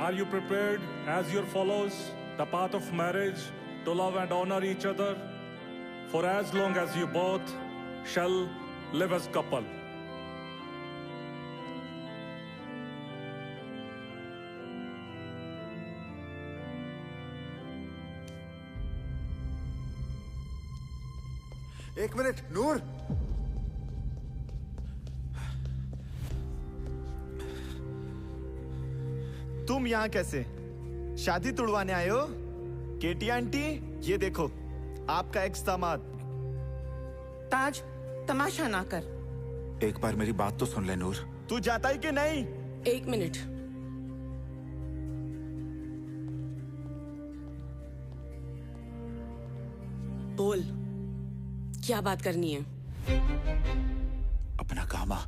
Are you prepared, as your follows, the path of marriage, to love and honor each other for as long as you both shall live as couple? एक minute नूर, तुम यहाँ कैसे? शादी तुड़वाने आए हो? केटी aunty, ये देखो आपका एक्स दामाद। ताज, तमाशा ना कर। एक बार मेरी बात तो सुन ले नूर। तू जाता ही कि नहीं? एक मिनट। बोल, क्या बात करनी है? अपना कामा।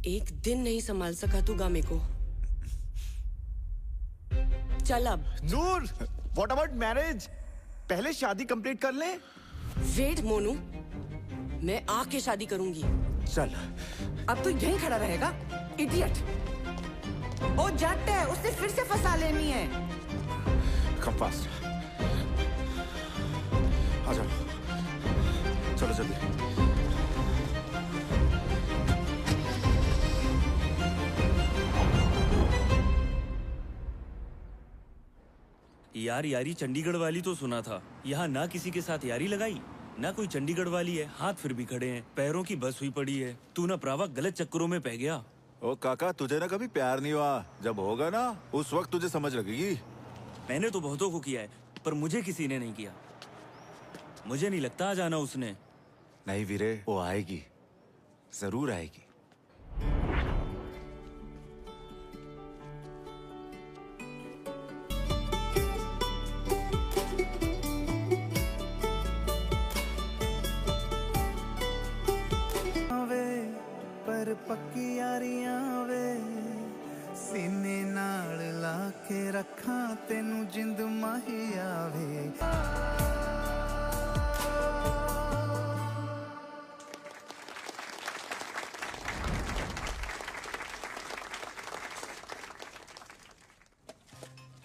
एक दिन नहीं संभाल सका तू गामे को। चल अब। नूर, व्हाट अबाउट मैरिज? पहले शादी कंप्लीट कर ले। वेट मोनू, मैं आके शादी करूंगी। चल। अब तू यहीं खड़ा रहेगा, इडियट। ओ जट है, उसने फिर से फंसा लेनी है। Come fast. आ जाओ, चलो जल्दी। यार यारी चंडीगढ़ वाली तो सुना था, यहाँ ना किसी के साथ यारी लगाई ना कोई चंडीगढ़ वाली है। हाथ फिर भी खड़े हैं, पैरों की बस हुई पड़ी है। तू ना प्रावा गलत चक्करों में पै गया। ओ काका, तुझे ना कभी प्यार नहीं हुआ? जब होगा ना उस वक्त तुझे समझ लगेगी। मैंने तो बहुतों को किया है, पर मुझे किसी ने नहीं किया। मुझे नहीं लगता आ जाना उसने। नहीं वीरे, वो आएगी, जरूर आएगी। पर पक्की यारियां वे सीने नाल ला के रखा तेनू जिंद माही आवे।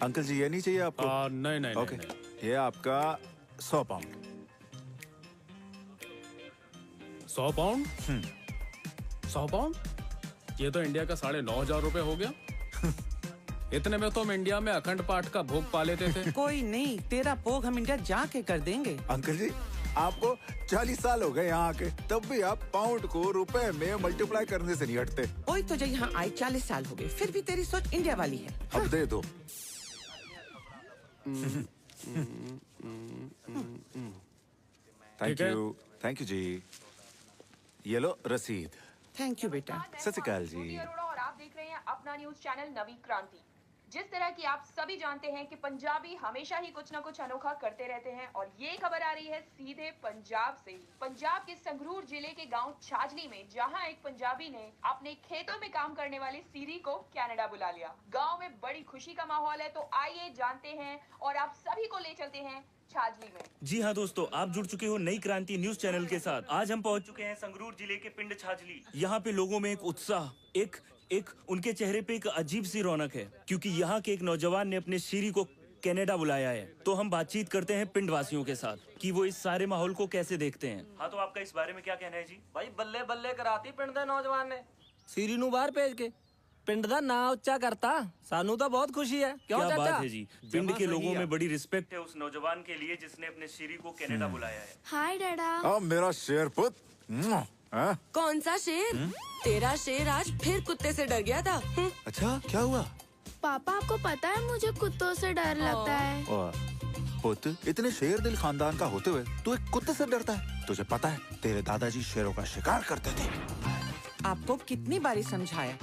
अंकल जी, ये नहीं चाहिए आपको? नहीं नहीं ओके, नहीं। ये आपका 100 पाउंड। 100 पाउंड? 100 पाउंड? ये तो इंडिया का 9,500 रुपए हो गया। इतने में तो हम इंडिया में अखंड पाठ का भोग पा लेते थे। कोई नहीं, तेरा भोग हम इंडिया जाके कर देंगे। अंकल जी, आपको 40 साल हो गए यहाँ आके, तब भी आप पाउंड को रुपए में मल्टीप्लाई करने से नहीं हटते। ओए तुझे यहाँ आए 40 साल हो गए, फिर भी तेरी सोच इंडिया वाली है। अब दे दो। थैंक यू जी। ये लो रसीद। थैंक यू बेटा। सत श्री अकाल जी। और आप देख रहे हैं अपना न्यूज चैनल नवी क्रांति। जिस तरह की आप सभी जानते हैं कि पंजाबी हमेशा ही कुछ न कुछ अनोखा करते रहते हैं, और ये खबर आ रही है सीधे पंजाब से। पंजाब के संगरूर जिले के गांव छाजली में, जहां एक पंजाबी ने अपने खेतों में काम करने वाले सीरी को कनाडा बुला लिया। गांव में बड़ी खुशी का माहौल है, तो आइए जानते हैं और आप सभी को ले चलते हैं छाजली में। जी हाँ दोस्तों, आप जुड़ चुके हो नई क्रांति न्यूज चैनल के साथ। आज हम पहुंच चुके हैं संगरूर जिले के पिंड छाजली। यहाँ पे लोगों में एक उत्साह, एक उनके चेहरे पे एक अजीब सी रौनक है, क्योंकि यहाँ के एक नौजवान ने अपने सीरी को कनाडा बुलाया है। तो हम बातचीत करते हैं पिंड वासियों के साथ कि वो इस सारे माहौल को कैसे देखते हैं। हाँ, तो आपका इस बारे में क्या कहना है जी? भाई बल्ले बल्ले कराती पिंड दे नौजवान ने सीरी नू बाहर भेज के पिंड दा नाम उच्चा करता। सानू तो बहुत खुशी है। क्यों क्या चाचा? बात है जी। पिंड के लोगों में बड़ी रिस्पेक्ट है उस नौजवान के लिए जिसने अपने सीरी को कनाडा बुलाया है। हाय डैडा। अब मेरा शेर पुत। कौन सा शेर? तेरा शेर आज फिर कुत्ते से डर गया था। अच्छा, क्या हुआ? पापा, आपको पता है मुझे कुत्तों से डर लगता है। पुत, इतने शेर दिल खानदान का होते हुए तू एक कुत्ते से डरता है? तुझे पता है तेरे दादाजी शेरों का शिकार करते थे। आपको कितनी बारी समझाया,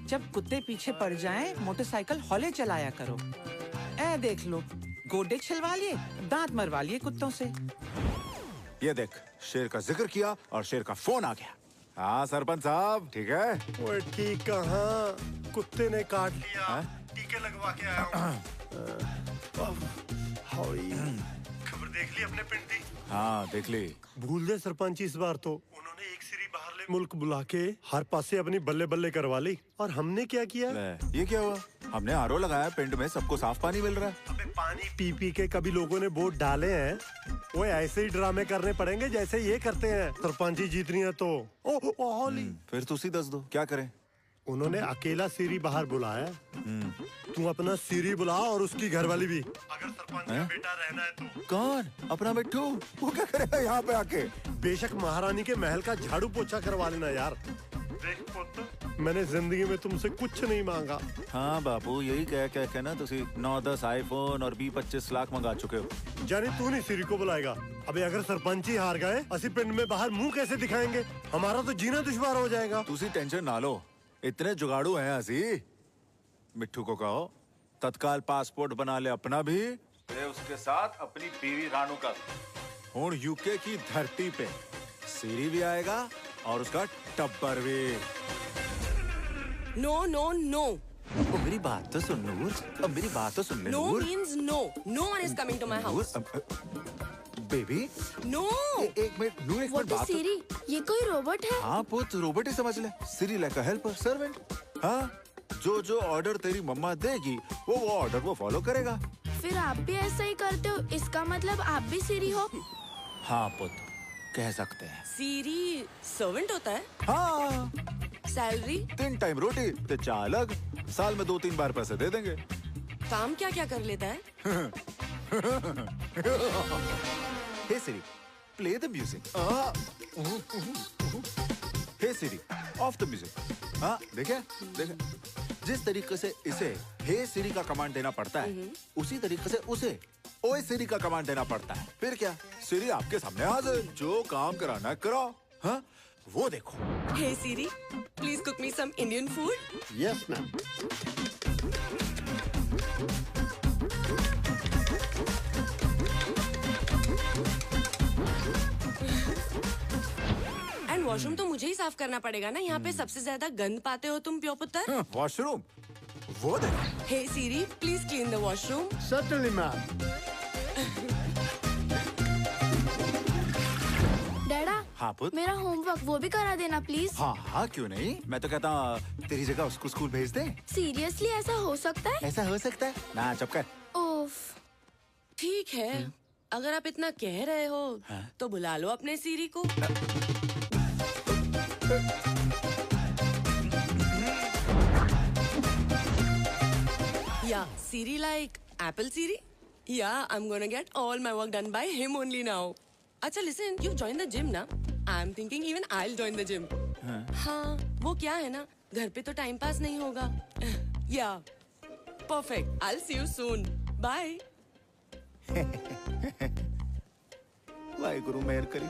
जब कुत्ते पीछे पड़ जाएं, मोटरसाइकिल हौले चलाया करो। ए देख लो, गोडे छिलवा लिए, दांत मरवा लिए कुत्तों से। ये देख, शेर का जिक्र किया और शेर का फोन आ गया। हाँ सरपंच साहब, ठीक है? ओए ठीक कहाँ, कुत्ते ने काट लिया। टीके लगवा के आया हूँ। खबर देख ली अपने पिंड दी? हाँ देख ली। भूल दे सरपंच, इस बार तो उन्होंने एक सीरी बाहर मुल्क बुला के हर पासे अपनी बल्ले बल्ले करवा ली। और हमने क्या किया? ये क्या हुआ? हमने आरओ लगाया, पिंड में सबको साफ पानी मिल रहा है। अबे पानी पी पी के कभी लोगों ने वोट डाले हैं? वो ऐसे ही ड्रामे करने पड़ेंगे जैसे ये करते हैं। सरपंच जी जीतनी है तो फिर तुसी दस दो क्या करें। उन्होंने अकेला सीरी बाहर बुलाया। तू अपना सीरी बुला और उसकी घरवाली भी। अगर सरपंच का बेटा रहना है तो। कौन? अपना मिट्ठू? वो क्या करेगा यहाँ पे आके? बेशक महारानी के महल का झाड़ू पोछा करवा लेना यार। देख पुत्र, मैंने जिंदगी में तुमसे कुछ नहीं मांगा। हाँ बापू, यही कह के ना तुसी 9-10 आईफोन और 20-25 लाख मंगा चुके हो। जाने तू नहीं सीरी को बुलाएगा। अबे अगर सरपंच ही हार गए, असी पिंड में बाहर मुंह कैसे दिखाएंगे? हमारा तो जीना दुश्वार हो जाएगा। तुसी टेंशन ना लो, इतने जुगाड़ू हैं असी। मिट्ठू को कहो तत्काल पासपोर्ट बना ले अपना भी, उसके साथ अपनी बीवी रानू का। हूं यूके की धरती पे सीरी भी आएगा और उसका टब्बर भी। No no no. मेरी बात तो सुन नूर, अब मेरी बात तो सुन ले no Noor. Means no. No one is coming to my house. Baby no. एक मिनट नूर, एक मिनट बात। सीरी, ये कोई रोबोट है? हाँ पुत, रोबोट ही समझ ले। सीरी लाइक अ हेल्पर, सर्वेंट। हाँ, जो ऑर्डर तेरी मम्मा देगी वो ऑर्डर वो फॉलो करेगा। फिर आप भी ऐसा ही करते हो? इसका मतलब आप भी सीरी हो? हाँ पुत, कह सकते हैं। सीरी सर्वेंट होता है? हाँ। सैलरी? 3 टाइम रोटी तो चालक, साल में 2-3 बार पैसे दे देंगे। काम क्या क्या कर लेता है? Hey Siri, play the music. Hey Siri, off the music. हाँ देखे, जिस तरीके से इसे हे सिरी का कमांड देना पड़ता है, उसी तरीके से उसे ओए सिरी का कमांड देना पड़ता है। फिर क्या, सिरी आपके सामने हाजिर, जो काम कराना है कराओ। हाँ, वो देखो। Hey Siri, please cook me some Indian food. Yes ma'am. And washroom तो मुझे ही साफ करना पड़ेगा ना, यहाँ पे सबसे ज्यादा गंद पाते हो तुम प्यो पुत्र। वॉशरूम वो देखो। Hey Siri, please clean the washroom. Certainly ma'am. डैडा, हाँ पुत, मेरा होमवर्क वो भी करा देना प्लीज। हाँ हाँ क्यों नहीं, मैं तो कहता तेरी जगह उसको स्कूल भेज दे। सीरियसली ऐसा हो सकता है? ऐसा हो सकता है ना, चुप कर। ओफ। ठीक है, अगर आप इतना कह रहे हो तो बुला लो अपने सीरी को। Yeah, Siri like Apple Siri? Yeah, I'm gonna get all my work done by him only now. अच्छा listen, you've joined the gym ना? I'm thinking even I'll join the gym. हाँ, वो क्या है ना, घर पे तो टाइम पास नहीं होगा. Yeah, perfect. I'll see you soon. Bye. Waheguru मेहर करी।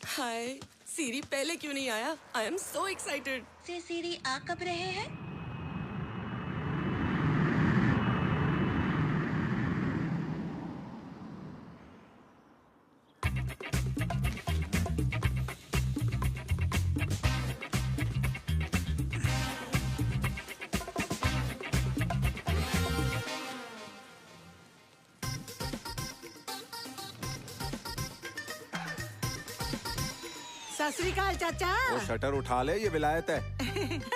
हाय, सीरी पहले क्यों नहीं आया? I am so excited. से सीरी आ कब रहे हैं? सत श्री अकाल चाचा। वो शटर उठा ले, ये विलायत है।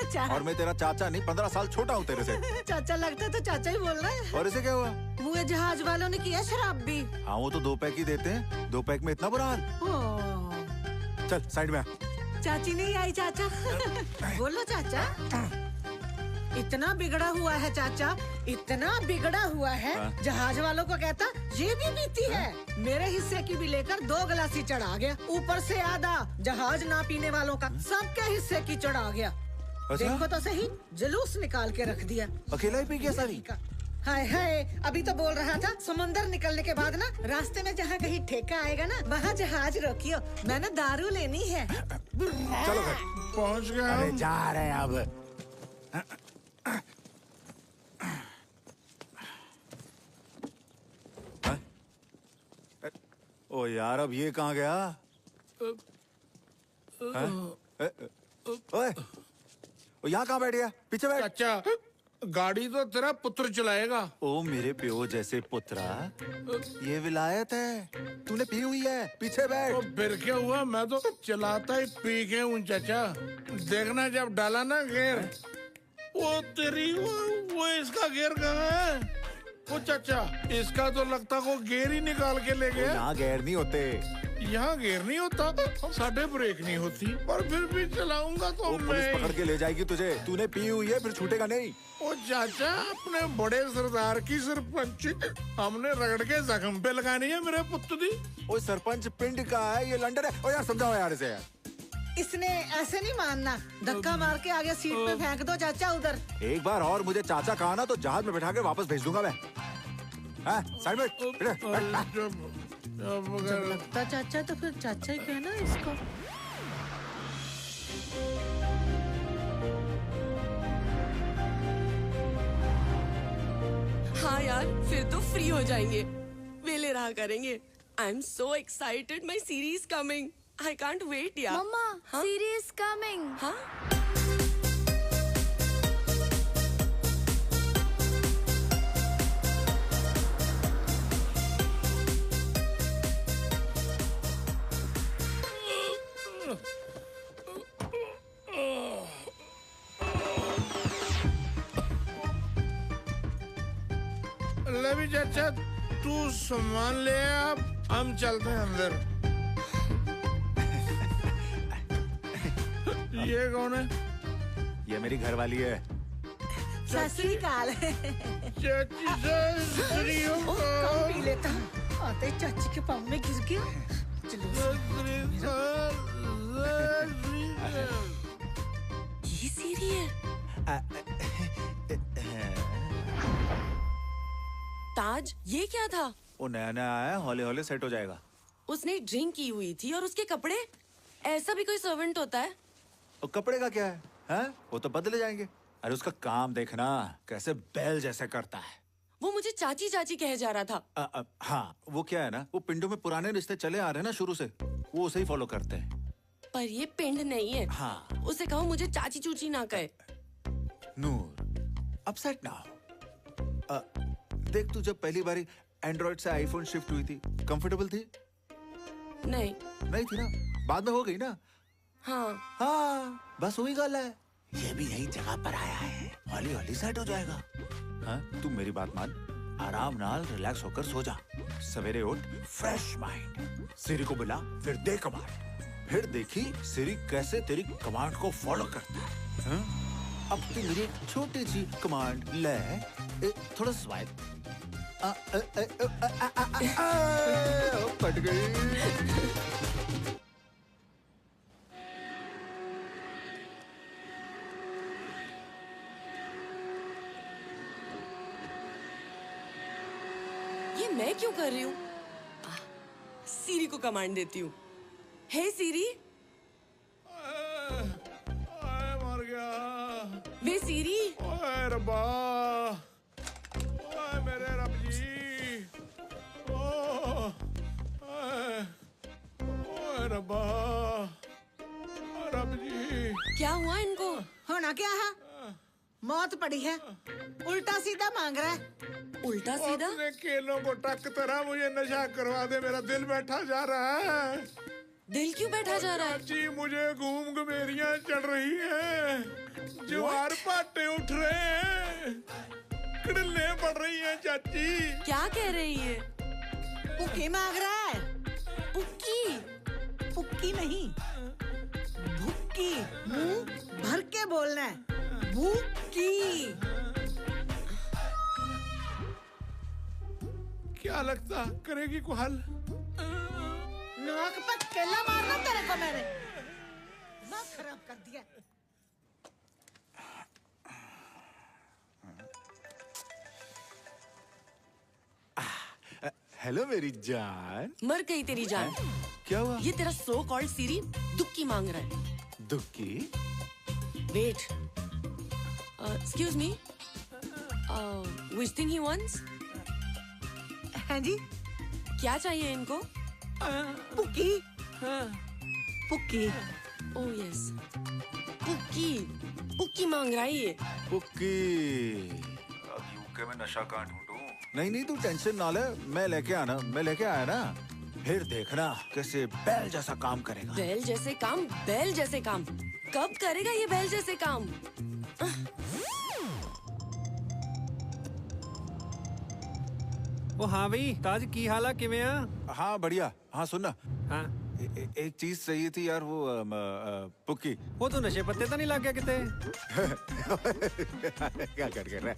अच्छा। और मैं तेरा चाचा नहीं, 15 साल छोटा हूँ तेरे से। चाचा लगता तो चाचा ही बोल रहा है। और इसे क्या हुआ? वो जहाज वालों ने किया शराब भी। हाँ वो तो 2 पैक ही देते हैं, 2 पैक में इतना बुरा हाल। चल साइड में आ। चाची नहीं आई चाचा। बोलो चाचा। इतना बिगड़ा हुआ है चाचा, इतना बिगड़ा हुआ है। जहाज वालों को कहता ये भी पीती है। मेरे हिस्से की भी लेकर 2 गिलासी चढ़ा गया, ऊपर से आधा जहाज ना पीने वालों का सबके हिस्से की चढ़ा गया। अच्छा? देखो तो सही, जुलूस निकाल के रख दिया। अकेला ही पी गया सारी? हाय हाय, अभी तो बोल रहा था समुंदर निकलने के बाद ना रास्ते में जहाँ कहीं ठेका आएगा ना वहाँ जहाज रोकियो, मैंने दारू लेनी है। चलो घर पहुँच गए। अरे जा रहे हैं अब। ओ यार, अब ये कहाँ गया? ओए, यहाँ कहाँ बैठ गया? पीछे बैठ। चाचा, गाड़ी तो तेरा पुत्र चलाएगा। ओ मेरे प्यो जैसे पुत्रा, ये विलायत है, तूने पी हुई है, पीछे बैठ। तो फिर क्या हुआ, मैं तो चलाता ही पी के हूँ चाचा। देखना जब डाला ना गेयर, वो तेरी वो इसका गेयर कहाँ है? वो चाचा, इसका तो लगता को गेयर ही निकाल के ले गया। यहाँ गेयर नहीं होते। यहाँ गेयर नहीं होता, साढ़े ब्रेक नहीं होती, पर फिर भी चलाऊंगा तो मैं। पुलिस पकड़ के ले जाएगी तुझे, तूने पी हुई है, फिर छूटेगा नहीं। ओ चाचा, अपने बड़े सरदार की सरपंच हमने रगड़ के जख्म पे लगानी है मेरे पुत्र दी। ओ सरपंच पिंड का है, ये लंडन है। ओ यार समझाओ यार इसे यार। इसने ऐसे नहीं मानना, धक्का मार के आगे सीट पे फेंक दो चाचा उधर। एक बार और मुझे चाचा कहा ना तो जहाज में बैठा के वापस भेज दूंगा मैं। साइड में जब लगता चाचा तो फिर चाचा ही कहना इसको। हाँ यार, फिर तो फ्री हो जाएंगे, वेले रहा करेंगे। I am so excited, my series coming, I can't wait यार। मम्मा, सीरीज कमिंग। हाँ? ले भी चाचा, तू सामान ले, आप हम चलते हैं अंदर। ये कौन है? ये मेरी घरवाली है। सत श्री अकाल। चाची ससुरी हो। कम पी लेता, आते ही चाची के पाँव में घिस गया। ये सीरी है। ताज, ये क्या था? वो नया नया आया, हौले हौले सेट हो जाएगा। उसने ड्रिंक की हुई थी और उसके कपड़े, ऐसा भी कोई सर्वेंट होता है? और कपड़े का क्या है? हैं? वो तो बदले जाएंगे। अरे उसका काम देखना, कैसे बैल जैसे करता है। वो मुझे चाची चाची कहे जा रहा था। हाँ, वो क्या है ना, वो पिंडों में पुराने रिश्ते चले आ रहे हैं ना शुरू से, वो उसे ही फॉलो करते हैं। पर ये पिंड नहीं है। हाँ। उसे कहो मुझे चाची चूची ना कहे। नूर, अपसेट ना हो। देख, तू जब पहली बारी एंड्रॉइड से आईफोन शिफ्ट हुई थी, कंफर्टेबल थी? नहीं थी ना, बाद में हो गई ना। हाँ, बस वही गल है। ये भी यही जगह पर आया है, हौली हौली सेट हो जाएगा। हाँ, तू मेरी बात मान, आराम नाल रिलैक्स होकर सो जा। सवेरे उठ, फ्रेश माइंड, सिरी को बुला, फिर दे कमांड। फिर देखी सिरी कैसे तेरी कमांड को फॉलो करता है। हाँ? अब तू मेरी एक छोटी सी कमांड ले, थोड़ा स्वाइप। कट गई। ये मैं क्यों कर रही हूँ? सीरी को कमांड देती हूँ। हे सीरी। मर गया। वे सीरी। ओए रब्बा, ओए मेरे रब जी, ओए रब्बा, रब जी। क्या हुआ इनको? होना क्या है? मौत पड़ी है, उल्टा सीधा मांग रहा है। उल्टा सीधा? अपने केलों को टक तरह मुझे नशा करवा दे, मेरा दिल बैठा जा रहा है। दिल क्यों बैठा जा रहा है? जी मुझे घूम घमेरियां चढ़ रही हैं, ज्वार पाटे उठ रहे हैं, किडले पड़ रही हैं चाची। क्या कह रही है? पुक्की मांग रहा है। पुक्की? पुक्की नहीं, भुक्की। मुंह भर के बोलना है, भुक्की। क्या लगता करेगी को हल? नाक पे केला मारना तेरे को मैंने, नाक खराब कर दिया। हेलो मेरी जान। मर गई तेरी जान। क्या हुआ? ये तेरा सो कॉल्ड सीरी दुक्की मांग रहा है। दुक्की? Wait, excuse me, which thing he wants? हाँ जी, क्या चाहिए इनको? पुक्की। पुक्की। Oh yes, पुक्की। पुक्की मांग रहा है ये। पुक्की। अब यूके में नशा कहाँ ढूंढूं? नहीं तू टेंशन ना ले, मैं लेके आया ना। फिर देखना कैसे बैल जैसा काम करेगा। बैल जैसे काम कब करेगा ये बैल जैसे काम? ओ हाँ भाई, ताज की हाल है, किवें आ? हाँ बढ़िया। हाँ सुनना, हाँ एक चीज चाहिए थी यार, वो पुक्की। वो तो नशे पत्ते तो नहीं लग गया किते? क्या कर रहा है?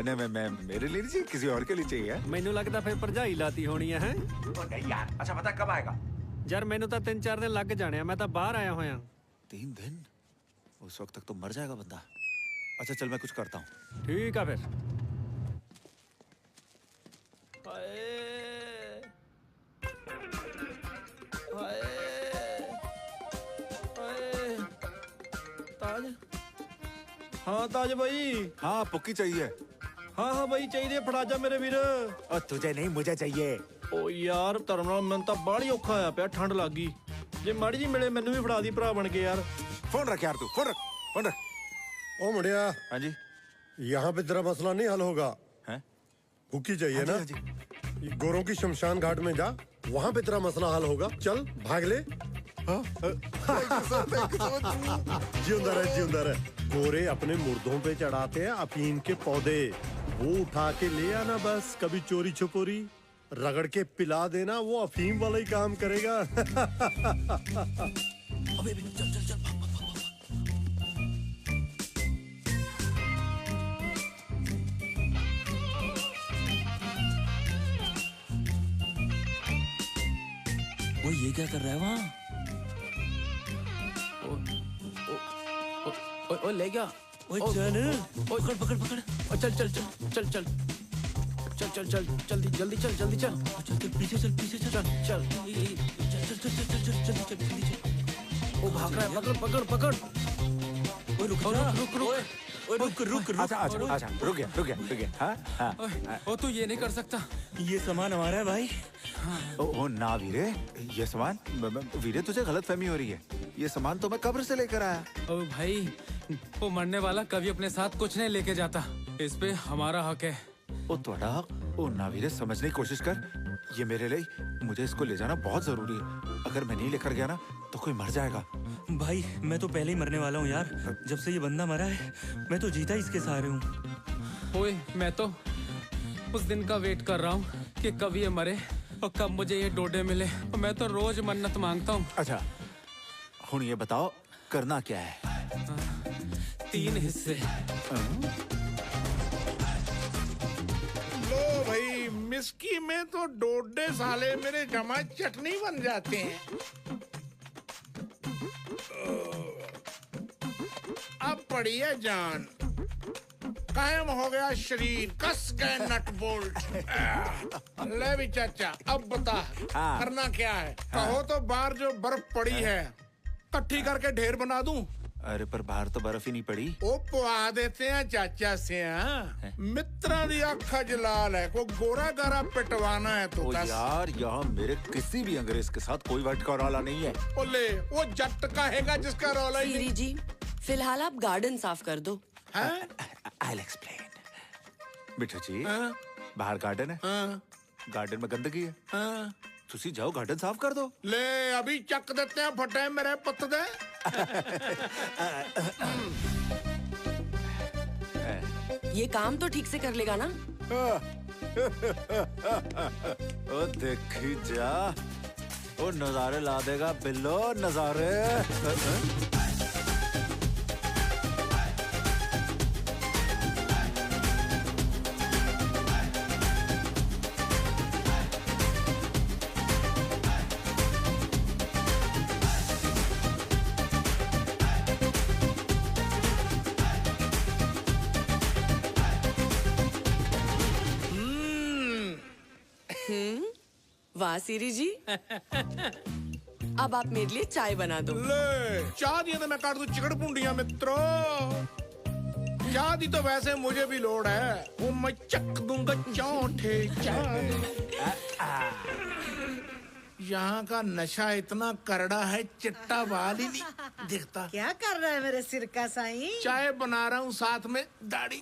नहीं मैं मेरे लिए नहीं चाहिए, किसी और के लिए चाहिए। मैनू लगता फिर भरजाई लाती होनी है। नहीं यार। अच्छा बता कब आएगा? यार मैनू तो 3-4 दिन लग जाने, मैं तो बाहर आया हुआ। 3 दिन? उस वक्त तक तो मर जाएगा बंदा। अच्छा चल मैं कुछ करता हूँ। ठीक है फिर। ताज, हाँ ताज भाई। हाँ पुक्की चाहिए। हाँ भाई चाहिए, फड़ा जा मेरे वीर। और तुझे नहीं मुझे चाहिए। ओ यार धर्म मैं तो बाहली औखा होया पिया, ठंड लग गई। जे माड़ी जी मिले मैनू भी फड़ा दी भरा बन के यार। फोन रख यार, तू फोन रख। ओ मुड़िया। हाँ जी। यहाँ पे तेरा मसला नहीं हल होगा। हैं? पुक्की चाहिए हाँ ना? जी, हाँ जी। गोरों की शमशान घाट में जा, वहाँ पे तेरा मसला हल होगा। चल भाग ले। जिंदा रहे। गोरे अपने मुर्दों पे चढ़ाते हैं अफीम के पौधे, वो उठा के ले आना बस। कभी चोरी छुपोरी रगड़ के पिला देना, वो अफीम वाला ही काम करेगा। अबे चल वो ये क्या कर रहा है वहाँ? ओ ले गया। ओए चल, पकड़। चल जल्दी चल। पीछे चल। वो भाग रहा है, पकड़। ओए रुक। अच्छा रुक गया। हाँ। ओ तू ये नहीं कर सकता। ये सामान हमारा है भाई। ओ ना वीरे, ये सामान वीरे तुझे गलतफहमी हो रही है। ये सामान तो मैं कब्र से लेकर आया। ओ भाई, वो मरने वाला कभी अपने साथ कुछ नहीं लेके जाता, इस पे हमारा हक है। ओ थोड़ा हक? ओ ना वीरे समझने की कोशिश कर। ये मेरे लिए, मुझे इसको ले जाना बहुत जरूरी है। अगर मैं नहीं लेकर गया ना तो कोई मर जाएगा। भाई मैं तो पहले ही मरने वाला हूँ यार। जब से ये बंदा मरा है मैं तो जीता इसके सहारे हूँ। ओए मैं तो उस दिन का वेट कर रहा हूँ कि कब ये मरे और कब मुझे ये डोडे मिले। और मैं तो रोज मन्नत मांगता हूँ। अच्छा हुन ये बताओ करना क्या है? 3 हिस्से। लो भाई, मिस्की में तो डोडे साले मेरे जमा चटनी बन जाते हैं। अब पड़ी है जान, कायम हो गया शरीर, कस गए नट बोल्ट। ले भी चाचा, अब बता करना क्या है? कहो तो बाहर जो बर्फ पड़ी है इकट्ठी करके ढेर बना दूं? अरे पर बाहर तो बर्फ ही नहीं पड़ी। ओ पुआ देते हैं चाचा से। मित्रा दी अखा जलाल है, को गोरा गारा पिटवाना है तो दस। यार यहाँ मेरे किसी भी अंग्रेज के साथ कोई वट का रौला नहीं है। ओले वो जट कहेगा जिसका रौला ही नहीं। जी फिलहाल आप गार्डन साफ कर दो। I'll explain। बिट्टू जी बाहर गार्डन है, गार्डन में गंदगी है, तुसी जाओ गार्डन साफ कर दो। ले अभी चक देते हैं फटे मेरे पुत दे। ये काम तो ठीक से कर लेगा ना? ओ देखी जा, ओ नजारे ला देगा बिल्लो, नजारे। वाह सीरी जी। अब आप मेरे लिए चाय बना दो। ले चाय दी तो मैं काट दूं चिकड़ पुंडिया मित्रों। चाय दी तो वैसे मुझे भी लोड है, वो मैं चक दूंगा चौंठे चाय। यहाँ का नशा इतना करड़ा है, चिट्टा बाल ही नहीं दिखता। क्या कर रहा है मेरे सिर का साईं? चाय बना रहा हूँ, साथ में दाढ़ी।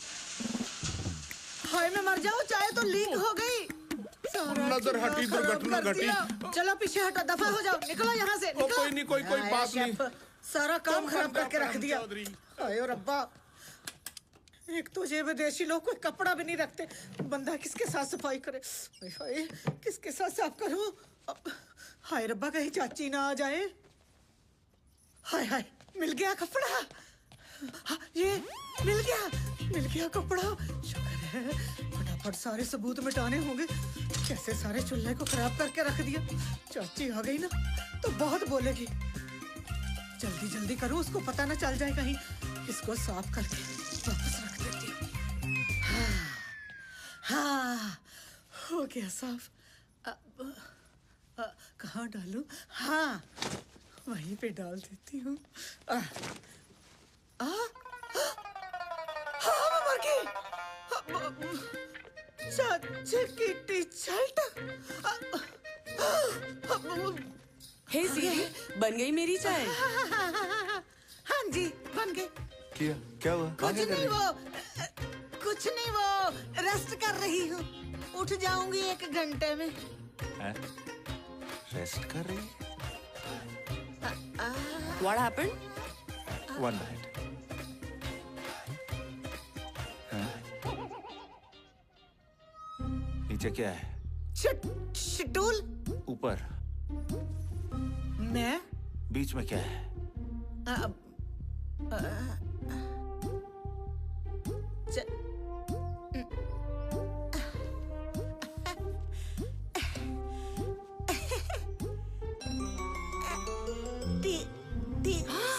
हाय मैं मर जाऊँ, चाय तो लीक हो गई। नजर हटी, दुर्घटना घटी। चलो पीछे हटो, दफा हो जाओ, निकलो यहाँ से। निकलो। कोई नहीं, कोई बात नहीं। सारा काम खराब करके रख दिया। आयो रब्बा, एक तो ये विदेशी लोग कोई कपड़ा भी नहीं रखते, बंदा किसके साथ सफाई करे? हाय किसके साथ साफ करूं? हाय रब्बा, कहीं चाची ना आ जाए। हाय हाय, मिल गया कपड़ा। हाँ, ये मिल गया कपड़ा। शुक्र है, फटाफट सारे सबूत मिटाने होंगे। कैसे सारे चूल्हे को खराब करके रख दिया। चाची आ गई ना तो बहुत बोलेगी। जल्दी जल्दी करो, उसको पता ना चल जाए कहीं। इसको साफ करके वापस रख देती हूँ। हाँ, हो गया साफ। कहाँ डालूं? हाँ, वहीं पे डाल देती हूँ। हाँ, मैं मर गई। चाचा की टी-शर्ट। हे सीरी, बन गई मेरी चाय? हाँ जी, बन गई। क्या हुआ? कुछ नहीं, वो रेस्ट कर रही हूँ। उठ जाऊंगी 1 घंटे में। रेस्ट कर रही? What happened? 1 minute. नीचे क्या है? शेड्यूल। ऊपर। मैं? बीच में क्या है?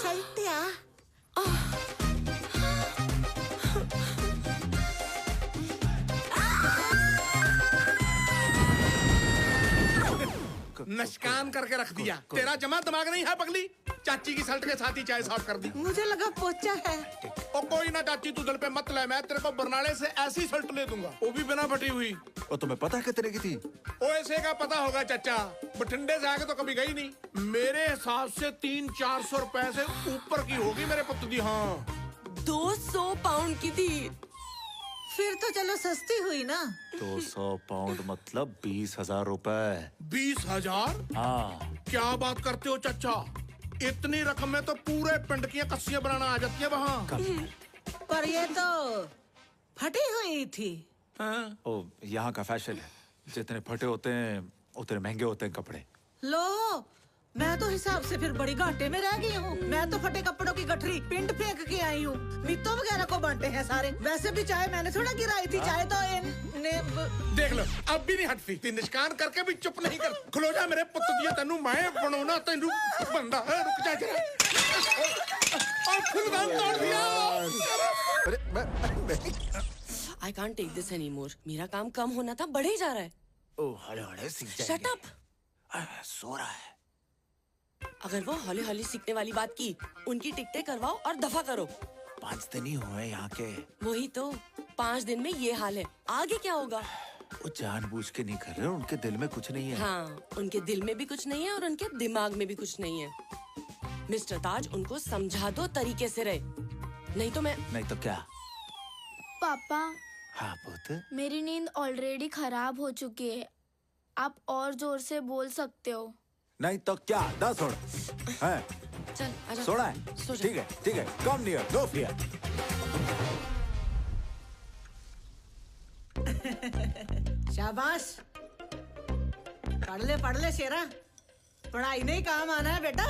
सल्टिया। नशकान करके रख दिया। तेरा जमा दिमाग नहीं है पगली? चाची की शर्ट के साथ ही चाय साफ कर दी। मुझे लगा पोचा है। ओ कोई ना चाची, तू दिल पे मत ले, मैं तेरे को बरनाले से ऐसी शर्ट ले दूंगा, वो भी बिना फटी हुई। और तुम्हें पता कितने की थी? ओ ऐसे का पता होगा चाचा, बठिंडे से आगे तो कभी गई नहीं। मेरे हिसाब से 300-400 रुपए से ऊपर की होगी मेरे पुत्र दी। हाँ, 200 पाउंड की थी। फिर तो चलो सस्ती हुई ना। 200 पाउंड मतलब 20,000 रुपए। 20,000? हाँ। क्या बात करते हो चाचा? इतनी रकम में तो पूरे पिंड की कस्सियां बनाना आ जाती है वहाँ। पर ये तो फटी हुई थी। ओ, यहाँ का फैशन है, जितने फटे होते हैं उतने महंगे होते हैं कपड़े। लो, मैं तो हिसाब से फिर बड़ी घाटे में रह गई हूँ। मैं तो फटे कपड़ों की गठरी पिंड फेंक के आई हूँ। मित्तों वगैरह को बांटे हैं सारे। वैसे भी चाय मैंने थोड़ा गिराई थी, चाय तो देख लो, अब भी नहीं हटती। निष्कान करके भी चुप नहीं कर। खलो जा मेरे पुत्र दिया, तेनू मैं बनोना, तेनू बंदा है। रुक जा जरा। और फुलदान तोड़ दिया। I can't take this anymore. मेरा काम कम होना था, बढ़े जा रहा है। ओ हड़े सीख जाएंगे। Shut up. सो रहा है। अगर वो हौली हौली सीखने वाली बात की, उनकी टिकटें करवाओ और दफा करो। 5 दिन ही हुए यहाँ के। वही तो, 5 दिन में ये हाल है, आगे क्या होगा? वो जानबूझ के नहीं कर रहे, उनके दिल में कुछ नहीं है। हाँ, उनके दिल में भी कुछ नहीं है और उनके दिमाग में भी कुछ नहीं है। मिस्टर ताज, उनको समझा दो तरीके से रहे, नहीं तो मैं। नहीं तो क्या? पापा। हाँ पुत्र। मेरी नींद ऑलरेडी खराब हो चुकी है, आप और जोर से बोल सकते हो। नहीं तो क्या? 10 सोड़ा है। चल आजा। सोड़ा है? ठीक है, कम नियर, नो फियर। शाबाश, पढ़ ले शेरा, पढ़ाई नहीं काम आना है बेटा।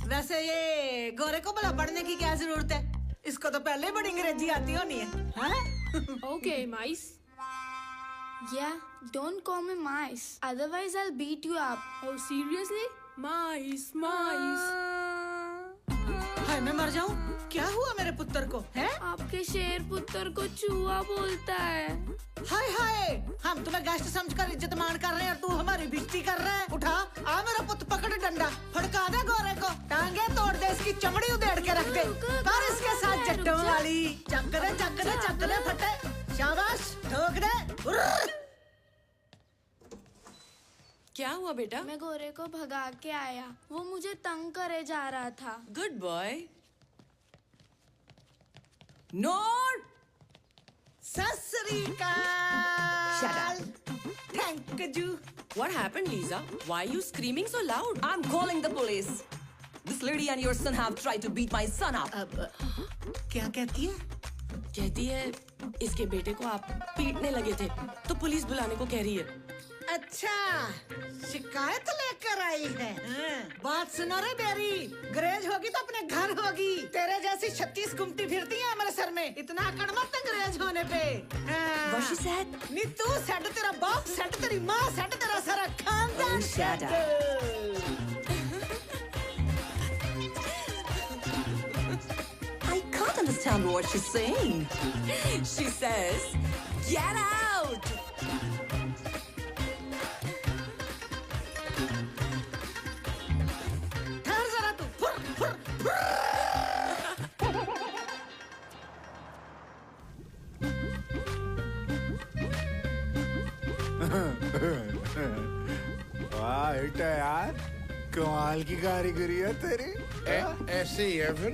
वैसे ये गोरे को भला पढ़ने की क्या जरूरत है? इसको तो पहले बड़ी अंग्रेजी आती होनी है। Okay, mice. Yeah, don't call me mice. Otherwise, I'll beat you up. Oh, seriously? Mice. हाय मैं मर जाऊं? क्या हुआ मेरे पुत्र को? है? आपके शेर पुत्र को चूहा बोलता है। हाय हाय, हम तुम्हें गेस्ट समझकर इज्जत मान कर रहे हैं और तू हमारी बेइज्जती कर रहा है। उठा, आ मेरा पुत्र, पकड़ डंडा, फड़का दे गोरे को, टांगे तोड़ दे, इसकी चमड़ी उधेड़ के रख दे, कर इसके साथ जट्टों वाली। चक दे फटे, शाबाश, ठोक दे। क्या हुआ बेटा? मैं गोरे को भगा के आया, वो मुझे तंग करे जा रहा था। Good boy. नोट सत श्री अकाल। Thank you. What happened, Lisa? Why are you screaming so loud? I'm calling the police. This lady and your son have tried to beat my son up. क्या कहती है? कहती है इसके बेटे को आप पीटने लगे थे, तो पुलिस बुलाने को कह रही है। अच्छा, शिकायत लेकर आई है। बात सुनो रे बेरी, अंग्रेज होगी तो अपने घर होगी। तेरे जैसी 36 गुमटी फिरती है मेरे सर में, इतना अकड़ मत अंग्रेज होने पे। What she said? नी तू सेट, तेरा बाप सेट, तेरी माँ सेट, तेरा सारा खानदान set. I can't understand what she's saying. She says, "Get out!" ठहर जरा तू, फुर, फुर, फुर। वाह हिट है यार, कमाल की कारीगरी है तेरी। ऐसे ही है फिर।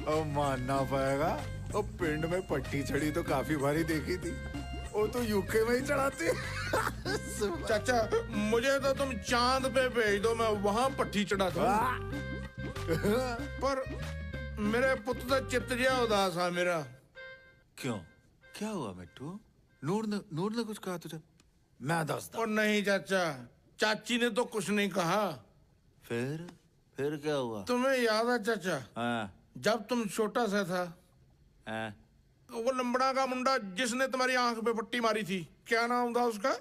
अब मानना पड़ेगा, अब पिंड में पट्टी चढ़ी तो काफी भारी देखी थी, वो तो यूके में ही चढ़ाती। चाचा मुझे तो तुम चांद पे भेज दो, मैं वहाँ पट्टी चढ़ा दूँ। पर मेरे पुत्र का चित्त जिया उदास है मेरा। क्यों, क्या हुआ मिट्टू? नूर ने कुछ कहा तुझे? मैं दसता। और नहीं चाचा, चाची ने तो कुछ नहीं कहा। फिर क्या हुआ? तुम्हें याद है चाचा? हाँ। जब तुम छोटा सा था, हाँ। वो लंबड़ा का मुंडा जिसने तुम्हारी आंख पे पट्टी मारी थी, क्या नाम था उसका?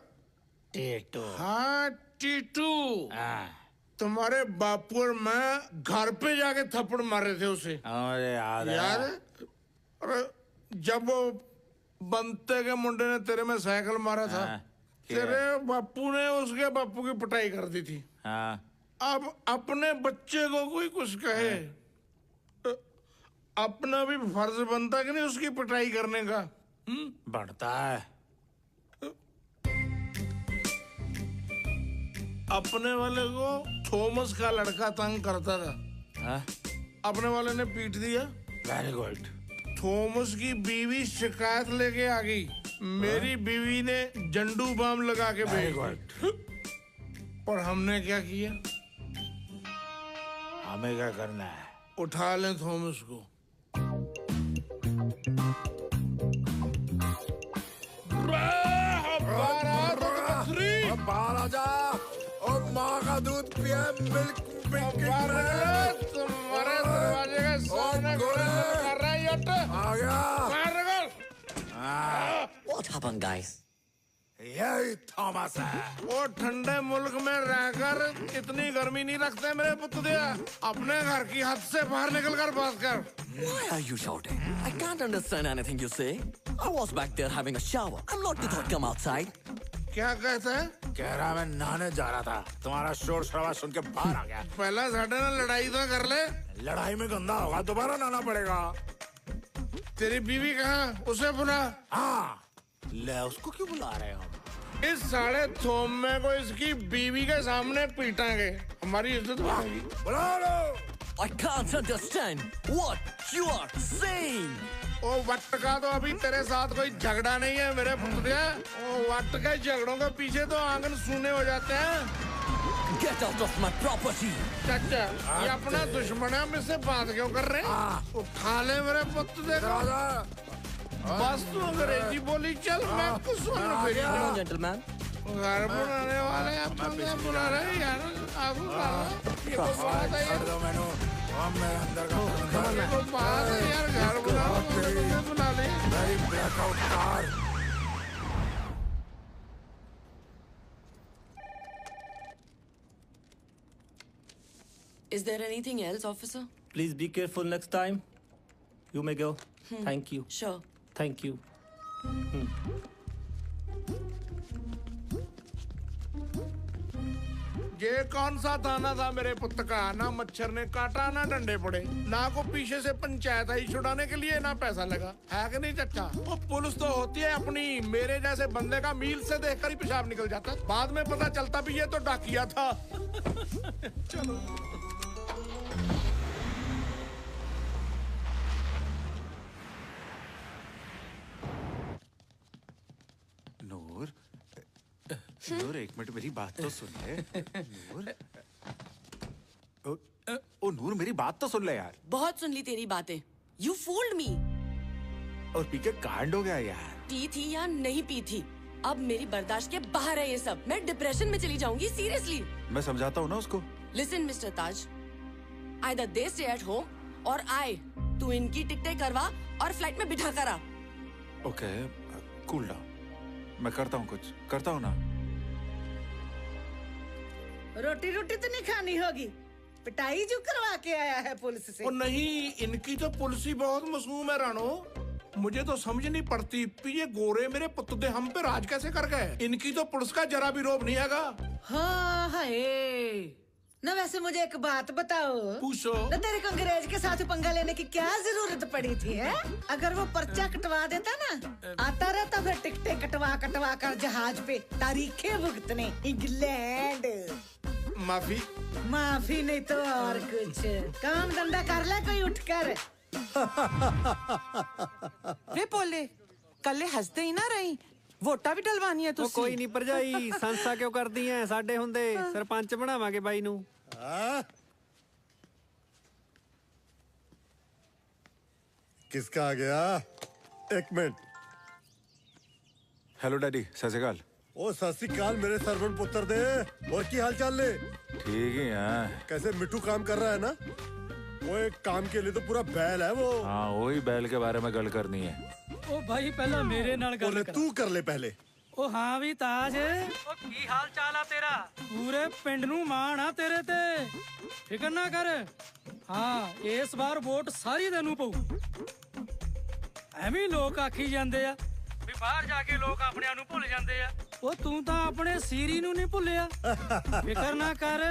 टीटू। हाँ टीटू। तुम्हारे बापू और मैं घर पे जाके थप्पड़ मारे थे उसे। याद है? अरे जब वो बंते के मुंडे ने तेरे में साइकिल मारा था, तेरे बापू ने उसके बापू की पिटाई कर दी थी। अब अपने बच्चे को कोई कुछ कहे, अपना भी फर्ज बनता कि नहीं उसकी पिटाई करने का? बढ़ता है। अपने वाले को थॉमस का लड़का तंग करता था, अपने वाले ने पीट दिया। Very good. थॉमस की बीवी शिकायत लेके आ गई, मेरी बीवी ने जंडू बाम लगा के भेज दिया। और हमने क्या किया? हमें क्या करना है? उठा लें थॉमस को। बाहर आ जा और माँ का दूध पिया, मिल्क तुम्हारे दरवाजे के सामने कर रहा है यट। आ गया। What happened, guys? यही थॉमस है। वो ठंडे मुल्क में रहकर इतनी गर्मी नहीं रखते मेरे पुत्र। अपने घर की हद से बाहर निकल कर बात कर। Why are you shouting? I can't understand anything you say. I was back there having a shower. I'm not the thought come outside. क्या कहता है? कह रहा मैं नहाने जा रहा था, तुम्हारा शोर शराबा सुन के बाहर आ गया। पहला साढ़े ना लड़ाई तो कर ले। लड़ाई में गंदा होगा, दोबारा नहाना पड़ेगा। तेरी बीवी कहाँ? उसे बुला। हाँ, ले उसको क्यों बुला रहे हो? इस साढ़े थोमे को इसकी बीवी के सामने पीटांगे, हमारी इज्जत बढ़ेगी। बुला लो। I can't understand what you are saying. ओ वट का तो अभी तेरे साथ कोई झगड़ा नहीं है मेरे पुत्र। ओ वट के झगड़ों के पीछे तो आंगन सूने हो जाते हैं। Get out of my property. चाचा, ये अपना दुश्मन है, हम इससे बात क्यों कर रहे हैं? उठा ले मेरे पुत्र को। बस तू अंग्रेजी बोली चल, मैं कुछ सुन Hello, gentlemen. घर बुलाने वाले अपन बुला रहे हैं यार। आप बुला लो। ये कोई बात है यार? मैं अंदर का कोई बात है यार? घर बुलाओ, बुला ले। मेरी blackout car. Is there anything else, officer? Please be careful next time. You may go. Thank you. Sure. Thank you. ये कौन सा थाना था मेरे पुत्र का? ना मच्छर ने काटा ना डंडे पड़े, ना को पीछे से पंचायत आई छुड़ाने के लिए, ना पैसा लगा, है कि नहीं चाचा? वो पुलिस तो होती है अपनी, मेरे जैसे बंदे का मील से देखकर ही पेशाब निकल जाता, बाद में पता चलता भी ये तो डाकिया था। चलो नूर, नूर एक मिनट मेरी बात तो सुन ले। नूर, ओ नूर मेरी बात तो सुन ले यार। बहुत सुन ली तेरी बातें। You fooled me। और पी के कांड हो गया यार। पी थी या नहीं पी थी, अब मेरी बर्दाश्त के बाहर है ये सब। मैं डिप्रेशन में चली जाऊंगी सीरियसली। मैं समझाता हूँ ना उसको। Listen mister Taj, either they stay at home और आई, तू इनकी टिकटें करवा और फ्लाइट में बिठा करा। Okay, cool down. मैं करता हूँ, कुछ करता हूँ ना। रोटी रोटी तो नहीं खानी होगी, पिटाई जो करवा के आया है पुलिस से। ओ नहीं, इनकी तो पुलिस ही बहुत मासूम है रानो। मुझे तो समझ नहीं पड़ती ये गोरे मेरे पुतदे हम पे राज कैसे कर गए। इनकी तो पुलिस का जरा भी रोब नहीं हैगा। हाँ है ना। वैसे मुझे एक बात बताओ, पूछो ना, तेरे को अंग्रेज के साथ पंगा लेने की क्या जरूरत पड़ी थी है? अगर वो पर्चा कटवा देता ना, आता रहता फिर टिकटें कटवा कटवा कर जहाज पे तारीखें भुगतने इंग्लैंड। माफी माफी नहीं तो और कुछ। काम धंधा कर ले कोई उठकर। वे बोले कल हंसते ही ना रही, वोटा भी डलवानी है तो कोई नहीं भरजाई, संस्था क्यों कर दी है? साडे हुंदे सरपंच बनावांगे बाई नू। किसका आ गया? एक मिनट। हेलो डैडी, सत श्री अकाल। ओ सत श्री अकाल मेरे सरवण पुत्र दे। और की हाल चाल ले? ठीक ही है। कैसे मिठू काम कर रहा है ना? वो एक काम के लिए तो पूरा बैल है वो। हाँ, वही बैल के बारे में गल करनी है। ओ भाई पहला मेरे नाल गल कर। तू कर ले पहले। ओ हाँ भी ताज, ओ की हाल चाल आ तेरा? पूरे पिंड नू माण आ तेरे ते, फिकर ना कर। हाँ, इस बार वोट सारी तेनू पऊ। ਐਵੇਂ ਲੋਕ ਆਖੀ ਜਾਂਦੇ ਆ ਵੀ ਬਾਹਰ ਜਾ ਕੇ ਲੋਕ ਆਪਣਿਆਂ ਨੂੰ ਭੁੱਲ ਜਾਂਦੇ ਆ। ਉਹ ਤੂੰ ਤਾਂ ਆਪਣੇ ਸੀਰੀ ਨੂੰ ਨਹੀਂ ਭੁੱਲਿਆ। ਫਿਕਰ ਨਾ ਕਰ,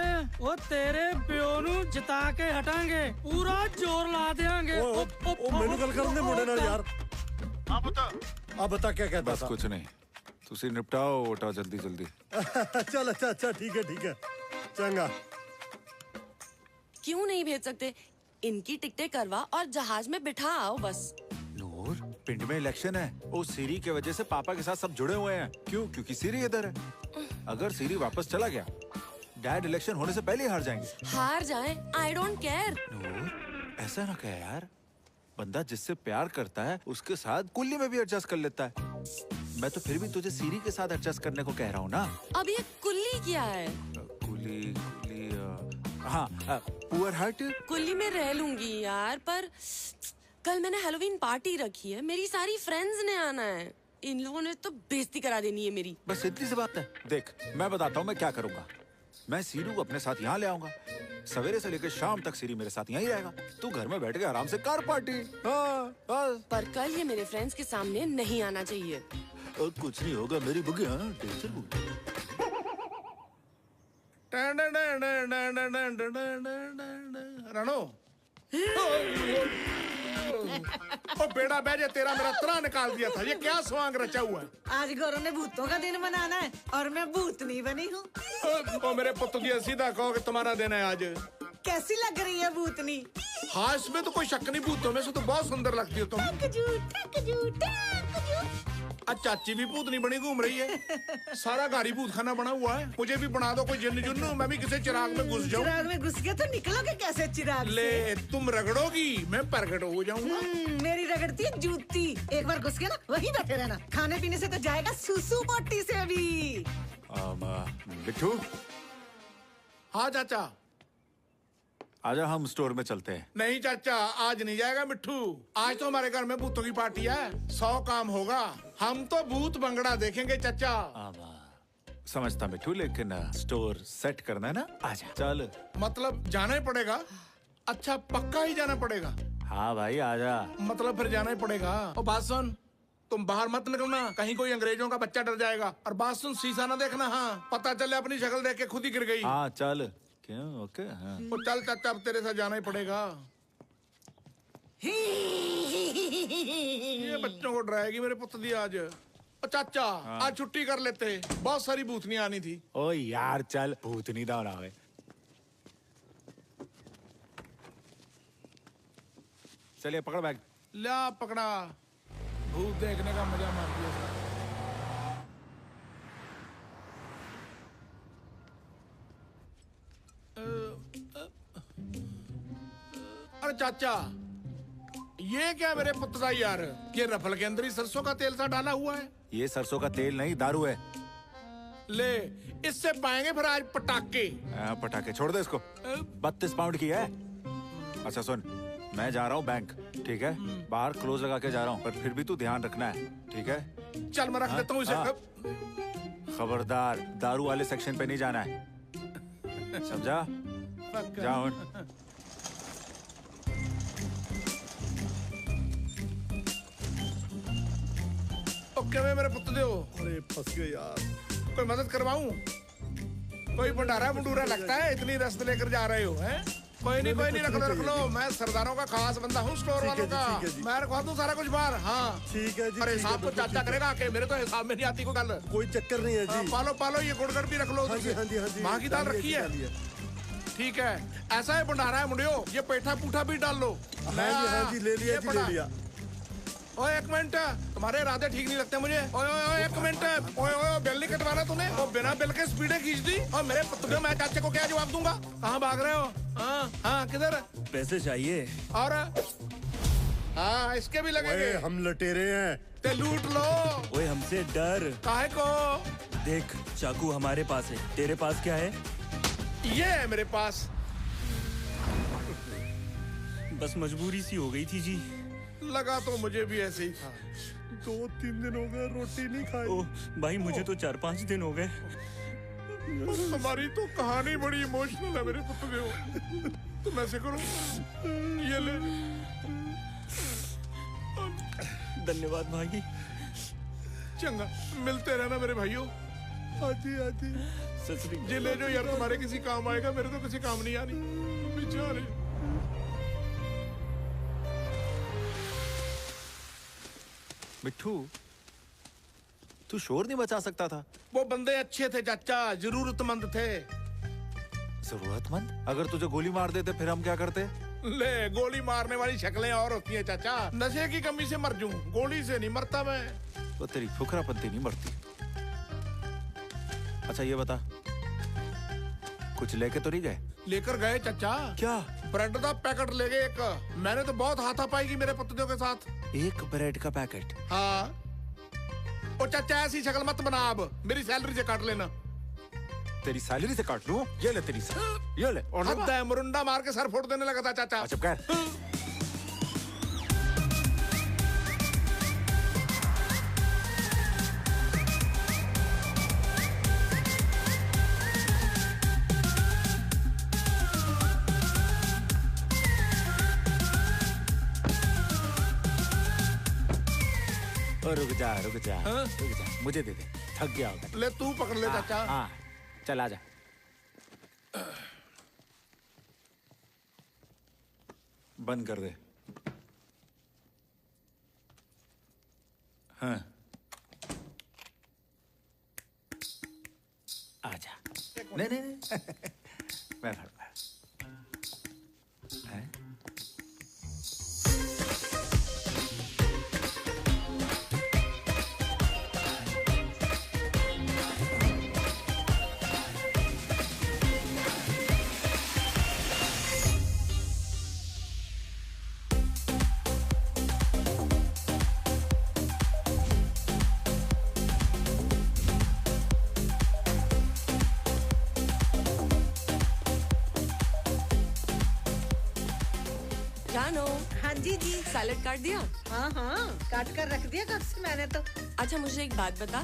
ਉਹ ਤੇਰੇ ਪਿਓ ਨੂੰ ਜਿਤਾ ਕੇ ਹਟਾਂਗੇ, ਪੂਰਾ ਜ਼ੋਰ ਲਾ ਦੇਾਂਗੇ। ਉਹ ਮੈਨੂੰ ਗੱਲ ਕਰਨ ਦੇ ਮੁੰਡੇ ਨਾਲ ਯਾਰ। अब बता क्या कहता बस था? कुछ नहीं, तुसी निपटाओ वोटा जल्दी जल्दी। चल अच्छा ठीक है चंगा। क्यों नहीं भेज सकते? इनकी टिकटें करवा और जहाज में बिठा आओ बस। नूर, पिंड में इलेक्शन है, वो सीरी के वजह से पापा के साथ सब जुड़े हुए हैं। क्यों? क्योंकि सीरी इधर है। अगर सीरी वापस चला गया, डैड इलेक्शन होने से पहले ही हार जाएंगे। हार जाए, आई डोंट केयर। नूर, ऐसा ना कह यार। बंदा जिससे प्यार करता है उसके साथ कुल्ली में भी एडजस्ट कर लेता है। मैं तो फिर भी तुझे सीरी के साथ एडजस्ट करने को कह रहा हूँ ना। अब ये कुल्ली क्या है? कुली हाँ, पुअर हार्ट। कुल्ली में रह लूंगी यार, पर कल मैंने हैलोवीन पार्टी रखी है, मेरी सारी फ्रेंड्स ने आना है। इन लोगों ने तो बेइज्जती करा देनी है मेरी। बस इतनी सी बात है। देख, मैं बताता हूँ मैं क्या करूँगा। मैं सीरू को अपने साथ यहाँ ले आऊंगा, सवेरे से लेकर शाम तक सीरी मेरे साथ यहीं रहेगा। तू घर में बैठ के आराम से कार पार्टी। पर कल ये मेरे फ्रेंड्स के सामने नहीं आना चाहिए। कुछ नहीं होगा मेरी बुगिया, टेंशन रानो, ओ बेड़ा बैजे, तेरा मेरा तना निकाल दिया था। ये क्या स्वांग रचा हुआ है? आज गौरव ने भूतों का दिन मनाना है और मैं भूतनी बनी हूँ। ओ मेरे पुत्र जी, सीधा कहो कि तुम्हारा दिन है आज। कैसी लग रही है भूतनी? हाँ, इसमें तो कोई शक नहीं, भूतों में से तो बहुत सुंदर लगती हो तुम। आज चाची भी भूतनी बनी घूम रही है। सारा गाड़ी भूत खाना बना हुआ है। मुझे भी बना दो कोई जिन्न जुन्न, मैं भी किसी चिराग में घुस जाऊं। चिराग में घुस गए तो निकलोगे कैसे चिराग ले से? तुम रगड़ोगी, मैं प्रकट हो जाऊंगा। मेरी रगड़ती है जूती। एक बार घुस गए ना, वहीं बैठे रहना। खाने पीने से तो जाएगा सुसु मोटी से भी। बिट्टू। हाँ चाचा। आजा, हम स्टोर में चलते हैं। नहीं चाचा, आज नहीं जाएगा मिट्ठू। आज तो हमारे घर में भूतों की पार्टी है, 100 काम होगा। हम तो भूत बंगड़ा देखेंगे चाचा। समझता मिट्टू, लेकिन स्टोर सेट करना है ना। आजा चल। मतलब जाना ही पड़ेगा? अच्छा, पक्का ही जाना पड़ेगा? हाँ भाई आजा। मतलब फिर जाना ही पड़ेगा। और बात सुन, तुम बाहर मत निकलना, कहीं कोई अंग्रेजों का बच्चा डर जाएगा। और बात सुन, शीशा ना देखना। हाँ, पता चले अपनी शक्ल देख के खुद ही गिर गई। हाँ चल। क्यों? ओके। हाँ। तो चल चाचा, अब तेरे साथ जाना ही पड़ेगा। ये बच्चों को डराएगी मेरे पुत्र दी आज। चाचा आज छुट्टी कर लेते, बहुत सारी भूतनी आनी थी। ओ यार चल, भूतनी ना आवे। चलिए पकड़ बैग। ला पकड़ा, भूत देखने का मजा मार दिया। अरे चाचा, ये क्या मेरे पुत्र सा यार, ये रफल के अंदर ही सरसों का तेल सा डाला हुआ है। ये सरसों का तेल नहीं, दारू है। ले, इससे पाएंगे फिर आज पटाखे। पटाखे छोड़ दे इसको। 32 पाउंड की है। अच्छा सुन, मैं जा रहा हूँ बैंक, ठीक है? बाहर क्लोज लगा के जा रहा हूँ, पर फिर भी तू ध्यान रखना है, ठीक है? चल मैं रख देता हूँ इसे। खबरदार, दारू वाले सेक्शन पे नहीं जाना है, समझा? जाओ। ओके मैं मेरे पुत्र दो। अरे फंस गए यार। कोई मदद करवाऊं? कोई भंडारा भंडूरा लगता है, इतनी रस्त लेकर जा रहे हो हैं? कोई नहीं रख लो। मैं सरदारों का खास बंदा हूँ, स्टोर वालों का। मैं रखवा दूं सारा कुछ बाहर। हाँ ठीक है जी। अरे हिसाब तो चाचा करेगा कि मेरे तो हिसाब में नहीं आती कोई गल। कोई चक्कर नहीं है जी। पालो ये गुड़गड़ भी रख लो। हाँ जी। माँ की दाल रखी है, ठीक है? ऐसा है भंडारा है मुंडियो, ये पेठा पूठा भी डाल लो। हाँ जी ले लिया। ओए एक मिनट, तुम्हारे इरादे ठीक नहीं लगते मुझे। ओए एक मिनट, ओए बिल नहीं कटवाना तूने? वो बिना बिल के स्पीडें खींच दी। और मेरे पुत्र, मैं चाचे को क्या जवाब दूंगा? कहाँ भाग रहे हो? हाँ किधर? पैसे चाहिए। और हाँ इसके भी लगेंगे। हम लटेरे हैं, ते लूट लो। ओए हमसे डर काहे को? देख, चाकू हमारे पास है, तेरे पास क्या है? ये है मेरे पास। बस मजबूरी सी हो गई थी जी। लगा तो मुझे भी ऐसे ही था। 2-3 दिन हो गए रोटी नहीं खाई। ओह भाई, मुझे तो 4-5 दिन हो गए। हमारी तो कहानी बड़ी इमोशनल है मेरे पुत्र। तुम ऐसे करो, ये ले। धन्यवाद भाई। चंगा, मिलते रहना मेरे भाइयों। आजी ये ले जो यार, तुम्हारे किसी काम आएगा, मेरे तो किसी काम नहीं आनी बेचारे। मिट्ठू, तू शोर नहीं बचा सकता था? वो बंदे अच्छे थे चाचा, जरूरतमंद थे। जरूरतमंद? अगर तुझे गोली मार देते फिर हम क्या करते? ले, गोली मारने वाली शक्लें और होती हैं चाचा। नशे की कमी से मर जूं, गोली से नहीं मरता मैं। तो तेरी फुकरापंती नहीं मरती। अच्छा ये बता, कुछ लेके तो नहीं गए? लेकर गए चाचा। क्या? ब्रेड का पैकेट ले गए एक। मैंने तो बहुत हाथापाई की मेरे पुत्रों के साथ। एक ब्रेड का पैकेट? हाँ। ओ चाचा ऐसी शक्ल मत बना, अब मेरी सैलरी से काट लेना। तेरी सैलरी से काट लूं? ये ले तेरी सैलरी, ये ले। और हद है, मुरुंडा मार के सर फोड़ देने लगा था चाचा। अच्छा कर। रुक जा, मुझे दे दे, थक गया होगा। ले तू पकड़ ले चाचा। हाँ चल आजा। बंद कर दे। हाँ आजा। नहीं मैं भर। हाँ जी सैलेड काट दिया? हाँ काट कर रख दिया कब से मैंने तो। अच्छा मुझे एक बात बता,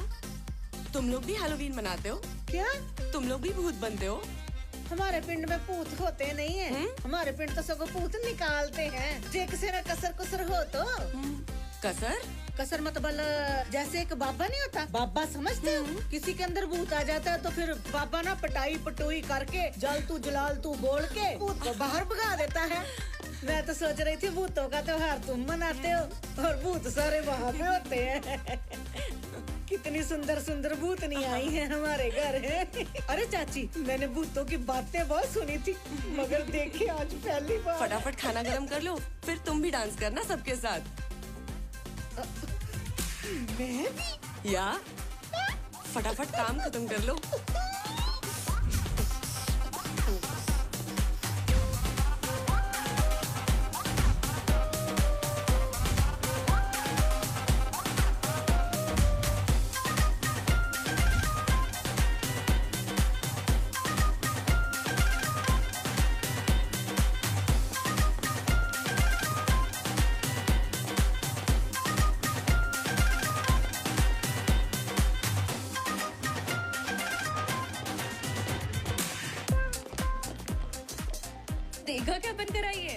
तुम लोग भी हैलोवीन मनाते हो क्या? तुम लोग भी भूत बनते हो? हमारे पिंड में भूत होते नहीं है। हमारे पिंड तो सगों भूत निकालते हैं। जे किसी में कसर कुसर हो तो। कसर? कसर मत बल। जैसे एक बाबा नहीं होता, बाबा समझते हो? किसी के अंदर भूत आ जाता है तो फिर बाबा ना पटाई पटोई करके जल तू जलाल तू बोल के भूत को बाहर भगा देता है। मैं तो सोच रही थी भूतों का त्योहार तुम मनाते हो और भूत सारे वहाँ पे होते हैं। कितनी सुंदर सुंदर भूतनी आई हैं हमारे घर है। अरे चाची, मैंने भूतों की बातें बहुत सुनी थी मगर देखी आज पहली बार। फटाफट खाना गरम कर लो, फिर तुम भी डांस करना सबके साथ। मैं भी? या फटाफट काम खत्म कर लो। देखा क्या बन कर आई है?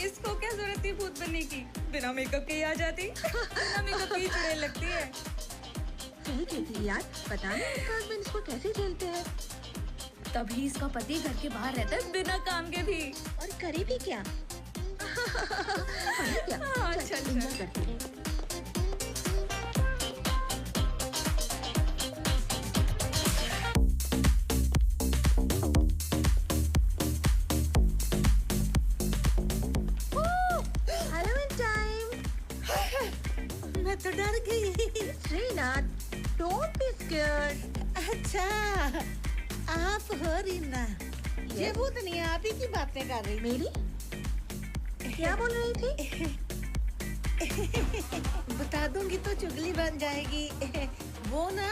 इसको क्या जरूरत थी भूत बनने की? बिना मेकअप के ही आ जाती। बिना मेकअप के ही चुड़ैल लगती है। सही कहती यार, पता नहीं इसका हस्बैंड इसको कैसे झेलते हैं। तभी इसका पति घर के बाहर रहता है बिना काम के भी। और करे भी क्या? करे क्या? अच्छा इंजॉय करते हैं। मैं तो डर गई। Srinath, don't be scared. अच्छा, आप हो रीना। ये भूतनी आप ही की बातें कर रही। मेरी? क्या बोल रही थी? बता दूंगी तो चुगली बन जाएगी। वो ना,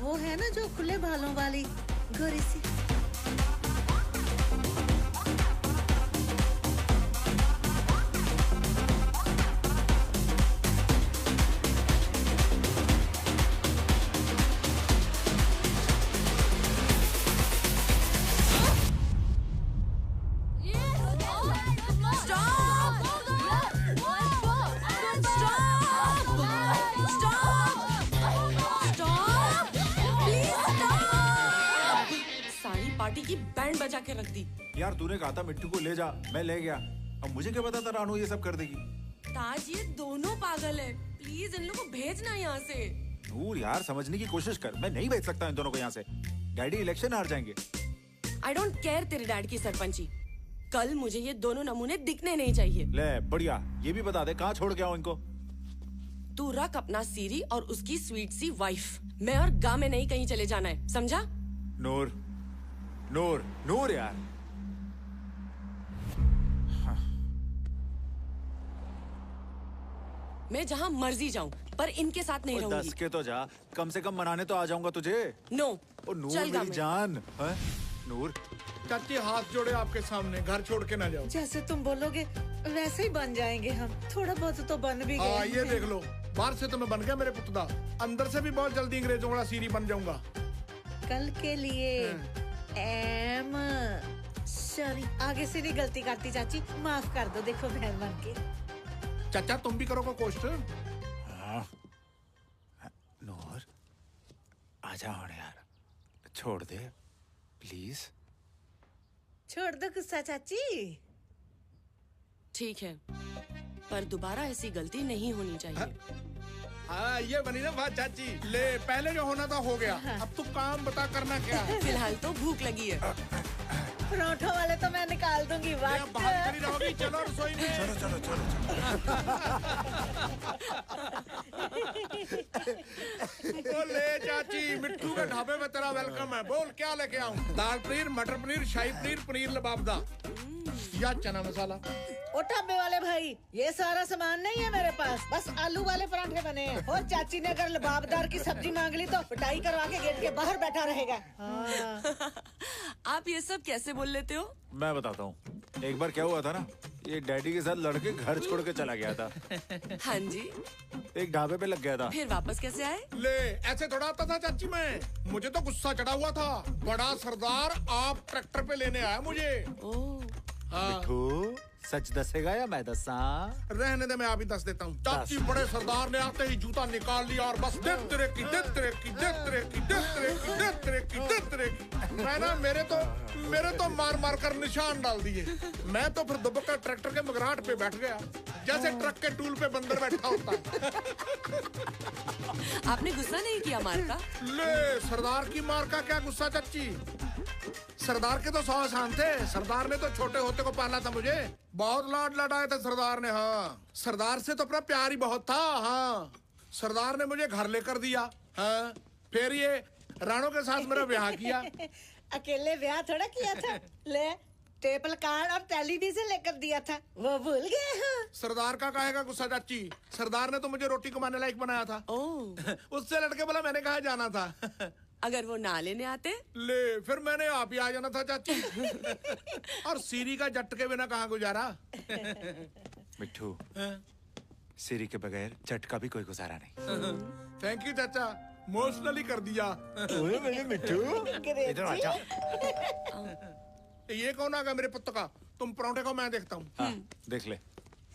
वो है ना जो खुले बालों वाली गोरी सी। पार्टी की बैंड बजा के रख दी। यार तूने कहा था मिट्टू को ले जा, मैं ले गया। अब मुझे क्या पता था रानू ये सब कर देगी। ताज, ये दोनों पागल है। प्लीज इन लोगों को भेजना यहाँ से। नूर यार समझने की कोशिश कर, मैं नहीं भेज सकता इन दोनों को यहाँ से। डैडी इलेक्शन हार जाएंगे। आई डोंट केयर तेरे डैड की सरपंची। कल मुझे ये दोनों नमूने दिखने नहीं चाहिए। ले बढ़िया, ये भी बता दे कहाँ छोड़ के आऊँ इनको। तू रख अपना सीरी और उसकी स्वीट सी वाइफ। मैं और गाँव में नहीं कहीं चले जाना है, समझा? नूर, नूर, नूर यार। हाँ। मैं जहाँ मर्जी जाऊँ पर इनके साथ नहीं रहूंगी। 10 के तो जा, कम से कम मनाने तो आ जाऊंगा तुझे। नो। ओ नूर चल मेरी जान। है? नूर। चाची हाथ जोड़े आपके सामने, घर छोड़ के ना जाओ। जैसे तुम बोलोगे वैसे ही बन जाएंगे हम। थोड़ा बहुत तो बन भी गए। ये देख लो, बाहर से तो मैं बन गया मेरे पुतदा, अंदर से भी बहुत जल्दी अंग्रेजों वाला सीरी बन जाऊंगा। कल के लिए सॉरी, आगे से नहीं गलती करती चाची, माफ कर दो। देखो बहन बन के। चाचा तुम भी करोगे कोस्ट? नूर आजा यार, छोड़ दे प्लीज। छोड़ दो गुस्सा चाची। ठीक है, पर दोबारा ऐसी गलती नहीं होनी चाहिए। हाँ ये बनी ना बात चाची। ले, पहले जो होना था हो गया। अब तू काम बता करना क्या है? फिलहाल तो भूख लगी है। पराठों वाले तो मैं निकाल दूंगी। बाहर खड़ी रहोगी, चलो रसोई में। चलो चलो चलो चलो। ले चाची, मिट्टू के ढाबे में तेरा वेलकम है। बोल क्या लेके आऊं? दाल पनीर, मटर पनीर, शाही पनीर, पनीर लबाबदा या चना मसाला। ओ ढाबे वाले भाई, ये सारा सामान नहीं है मेरे पास, बस आलू वाले पराठे बने हैं। और चाची ने अगर लबाबदार की सब्जी मांग ली तो पिटाई करवा के गेट के बाहर बैठा रहेगा। आप ये सब कैसे बोल लेते हो? मैं बताता हूँ। एक बार क्या हुआ था ना, ये डैडी के साथ लड़के घर छोड़ के चला गया था। हाँ जी। एक ढाबे पे लग गया था। फिर वापस कैसे आए? ले, ऐसे थोड़ा आता था चाची मैं। मुझे तो गुस्सा चढ़ा हुआ था। बड़ा सरदार आप ट्रैक्टर पे लेने आया मुझे। ओह मिठू सच दसेगा या मैं दसा? रहने दे, मैं आप ही दस देता हूँ। चाची बड़े सरदार ने आते ही जूता निकाल लिया और बस दे तेरे की, दे तेरे की, दे तेरे की, दे तेरे की, दे तेरे की, दे तेरे की। मैं ना मेरे तो मार मार कर निशान डाल दिए। मैं तो फिर दुबका ट्रैक्टर के मगराट पे बैठ गया, जैसे ट्रक के टूल पे बंदर बैठा होता है। आपने गुस्सा नहीं किया मार का? ले सरदार की मार का क्या गुस्सा चाची, सरदार के तो 100 शान थे। सरदार ने तो छोटे होते को पाला था मुझे, बहुत लाड लड़ाए थे सरदार ने। हाँ, सरदार से तो अपना प्यार ही बहुत था। हाँ, सरदार ने मुझे घर लेकर दिया। हाँ, फिर ये राणो के साथ मेरा ब्याह किया। अकेले ब्याह थोड़ा किया था, ले टेबल कार्ड और टेलीविजन लेकर दिया था, वो भूल गए हो? सरदार का कहेगा गुस्सा चाची, सरदार ने तो मुझे रोटी कमाने लायक बनाया था। उससे लड़के बोला मैंने कहा जाना था। अगर वो ना लेने आते? ले फिर मैंने आप ही आ जाना था चाची। और सीरी का जट के बिना कहाँ गुजारा। मिठू, सीरी के बगैर जट का भी कोई गुजारा नहीं। थैंक यू चाचा, इमोशनली कर दिया। ओए मेरे मिठू, इधर आ जा। ये कौन आ गया मेरे पुत्त का? तुम परांठे को मैं देखता हूँ। देख ले।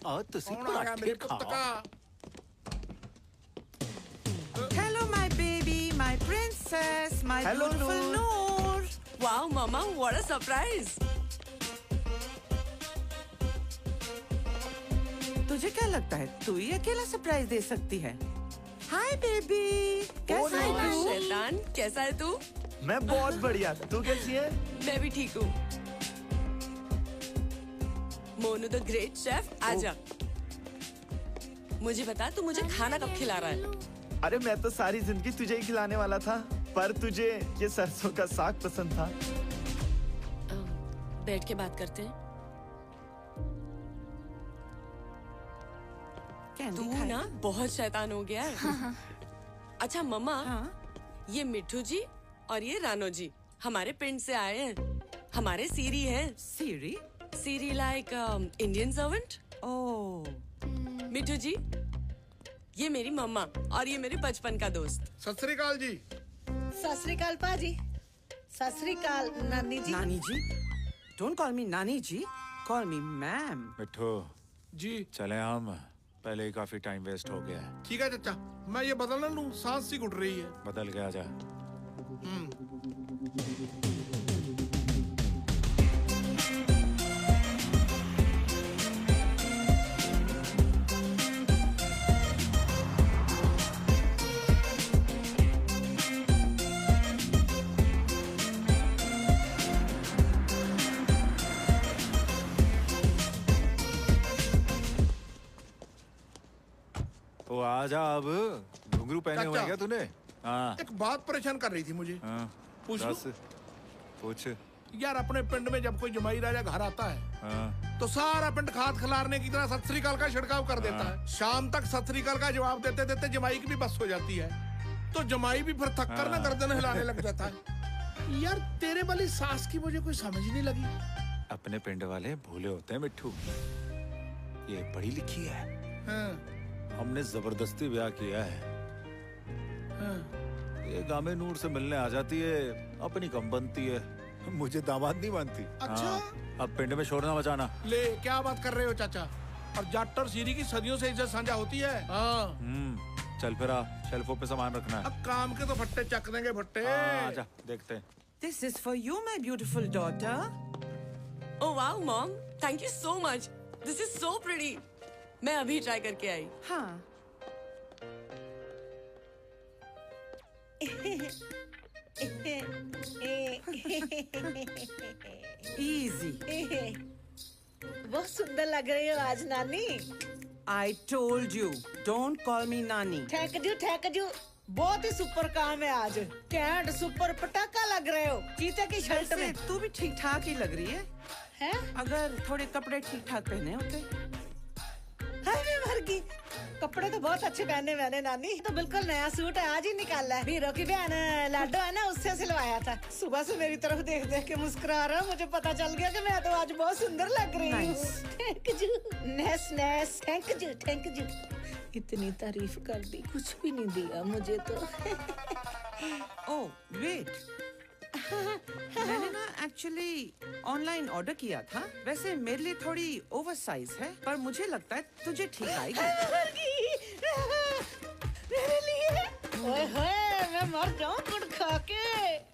कौन आ गया मेरे पुत्त का? Hello, my baby, my princess, my Hello, beautiful Noor. Wow, Mama, what a surprise! तुझे क्या लगता है तू ही अकेला सरप्राइज दे सकती है? हाय बेबी, कैसा है तू? शैतान, कैसा है तू? मैं बहुत बढ़िया, तू कैसी है? मैं भी ठीक हूँ। मोनू द ग्रेट शेफ, आजा। मुझे बता, तू मुझे खाना कब खिला रहा है? अरे मैं तो सारी जिंदगी तुझे ही खिलाने वाला था, पर तुझे ये सरसों का साग पसंद था। बैठ के बात करते हैं। तू ना बहुत शैतान हो गया है। अच्छा मम्मा, ये मिठू जी और ये रानो जी हमारे पिंड से आए हैं। हमारे सीरी हैं। सीरी? सीरी लाइक इंडियन सर्वेंट। ओह। मिठू जी, ये मेरी मम्मा और ये मेरे बचपन का दोस्त। सत श्री अकाल जी। सत श्री अकाल पाजी। सत श्री अकाल नानी जी। नानी जी? Don't call me नानी जी, call me मैम। मिठू जी, चले हम, पहले ही काफी टाइम वेस्ट हो गया है। ठीक है चाचा, मैं ये बदल ना लूं, सांस सी घुट रही है। बदल गया जा। वो आजा अब, घुंघरू पहने हुए क्या तूने? हाँ। एक बात परेशान कर रही थी मुझे। हाँ। पूछूं? पूछ। यार अपने पिंड में जब कोई जमाई राजा घर आता है, हाँ। तो सारा पिंड खाद खिलारने की तरह सत श्री अकाल का छिड़काव कर देता है। शाम तक सत श्री अकाल का जवाब देते देते जमाई की भी बस हो जाती है, तो जमाई भी फिर थक कर ना गर्दन हिलाने लग जाता है। यार तेरे वाली सास की मुझे कोई समझ नहीं लगी। अपने पिंड वाले भूले होते हैं मिट्ठू, ये पढ़ी लिखी है। हमने जबरदस्ती ब्याह किया है। ये गामे नूर से मिलने आ जाती है, अपनी कम बनती है, मुझे दामाद नहीं मानती। अच्छा? अब पिंड में शोर ना मचाना। ले क्या बात कर रहे हो चाचा? और जाट और सीरी की सदियों से इज्जत साझा होती है। चल फिर आ, शेल्फों पे सामान रखना है। अब काम के तो फट्टे चक देंगे फट्टे। आजा देखते हैं। This is for you, my beautiful daughter. Oh wow, mom! Thank you so much. This is so pretty. मैं अभी ट्राई करके आई। हाँ। Easy. बहुत सुंदर लग रही हो आज नानी। I told you, don't call me नानी। Thank you. बहुत ही सुपर काम है आज। कैंट सुपर पटाखा लग रहे हो चीते की शर्ट में। तू भी ठीक ठाक ही लग रही है। हैं? अगर थोड़े कपड़े ठीक ठाक पहने होते। भर की कपड़े तो बहुत अच्छे पहने मैंने नानी, तो बिल्कुल नया सूट आज ही निकाला है। हीरो की बहन लाडो है ना, उससे सिलवाया था। सुबह से मेरी तरफ देख देख के मुस्कुरा रहा, मुझे पता चल गया कि मैं तो आज बहुत सुंदर लग रही हूँ। Thank you. नेस थैंक यू। इतनी तारीफ कर दी, कुछ भी नहीं दिया मुझे तो। ओह वेट, मैंने ना एक्चुअली ऑनलाइन ऑर्डर किया था। वैसे मेरे लिए थोड़ी ओवर साइज है, पर मुझे लगता है तुझे ठीक आएगी। मेरे लिए? ओए होए, मैं मर जाऊं गुड़ खा के।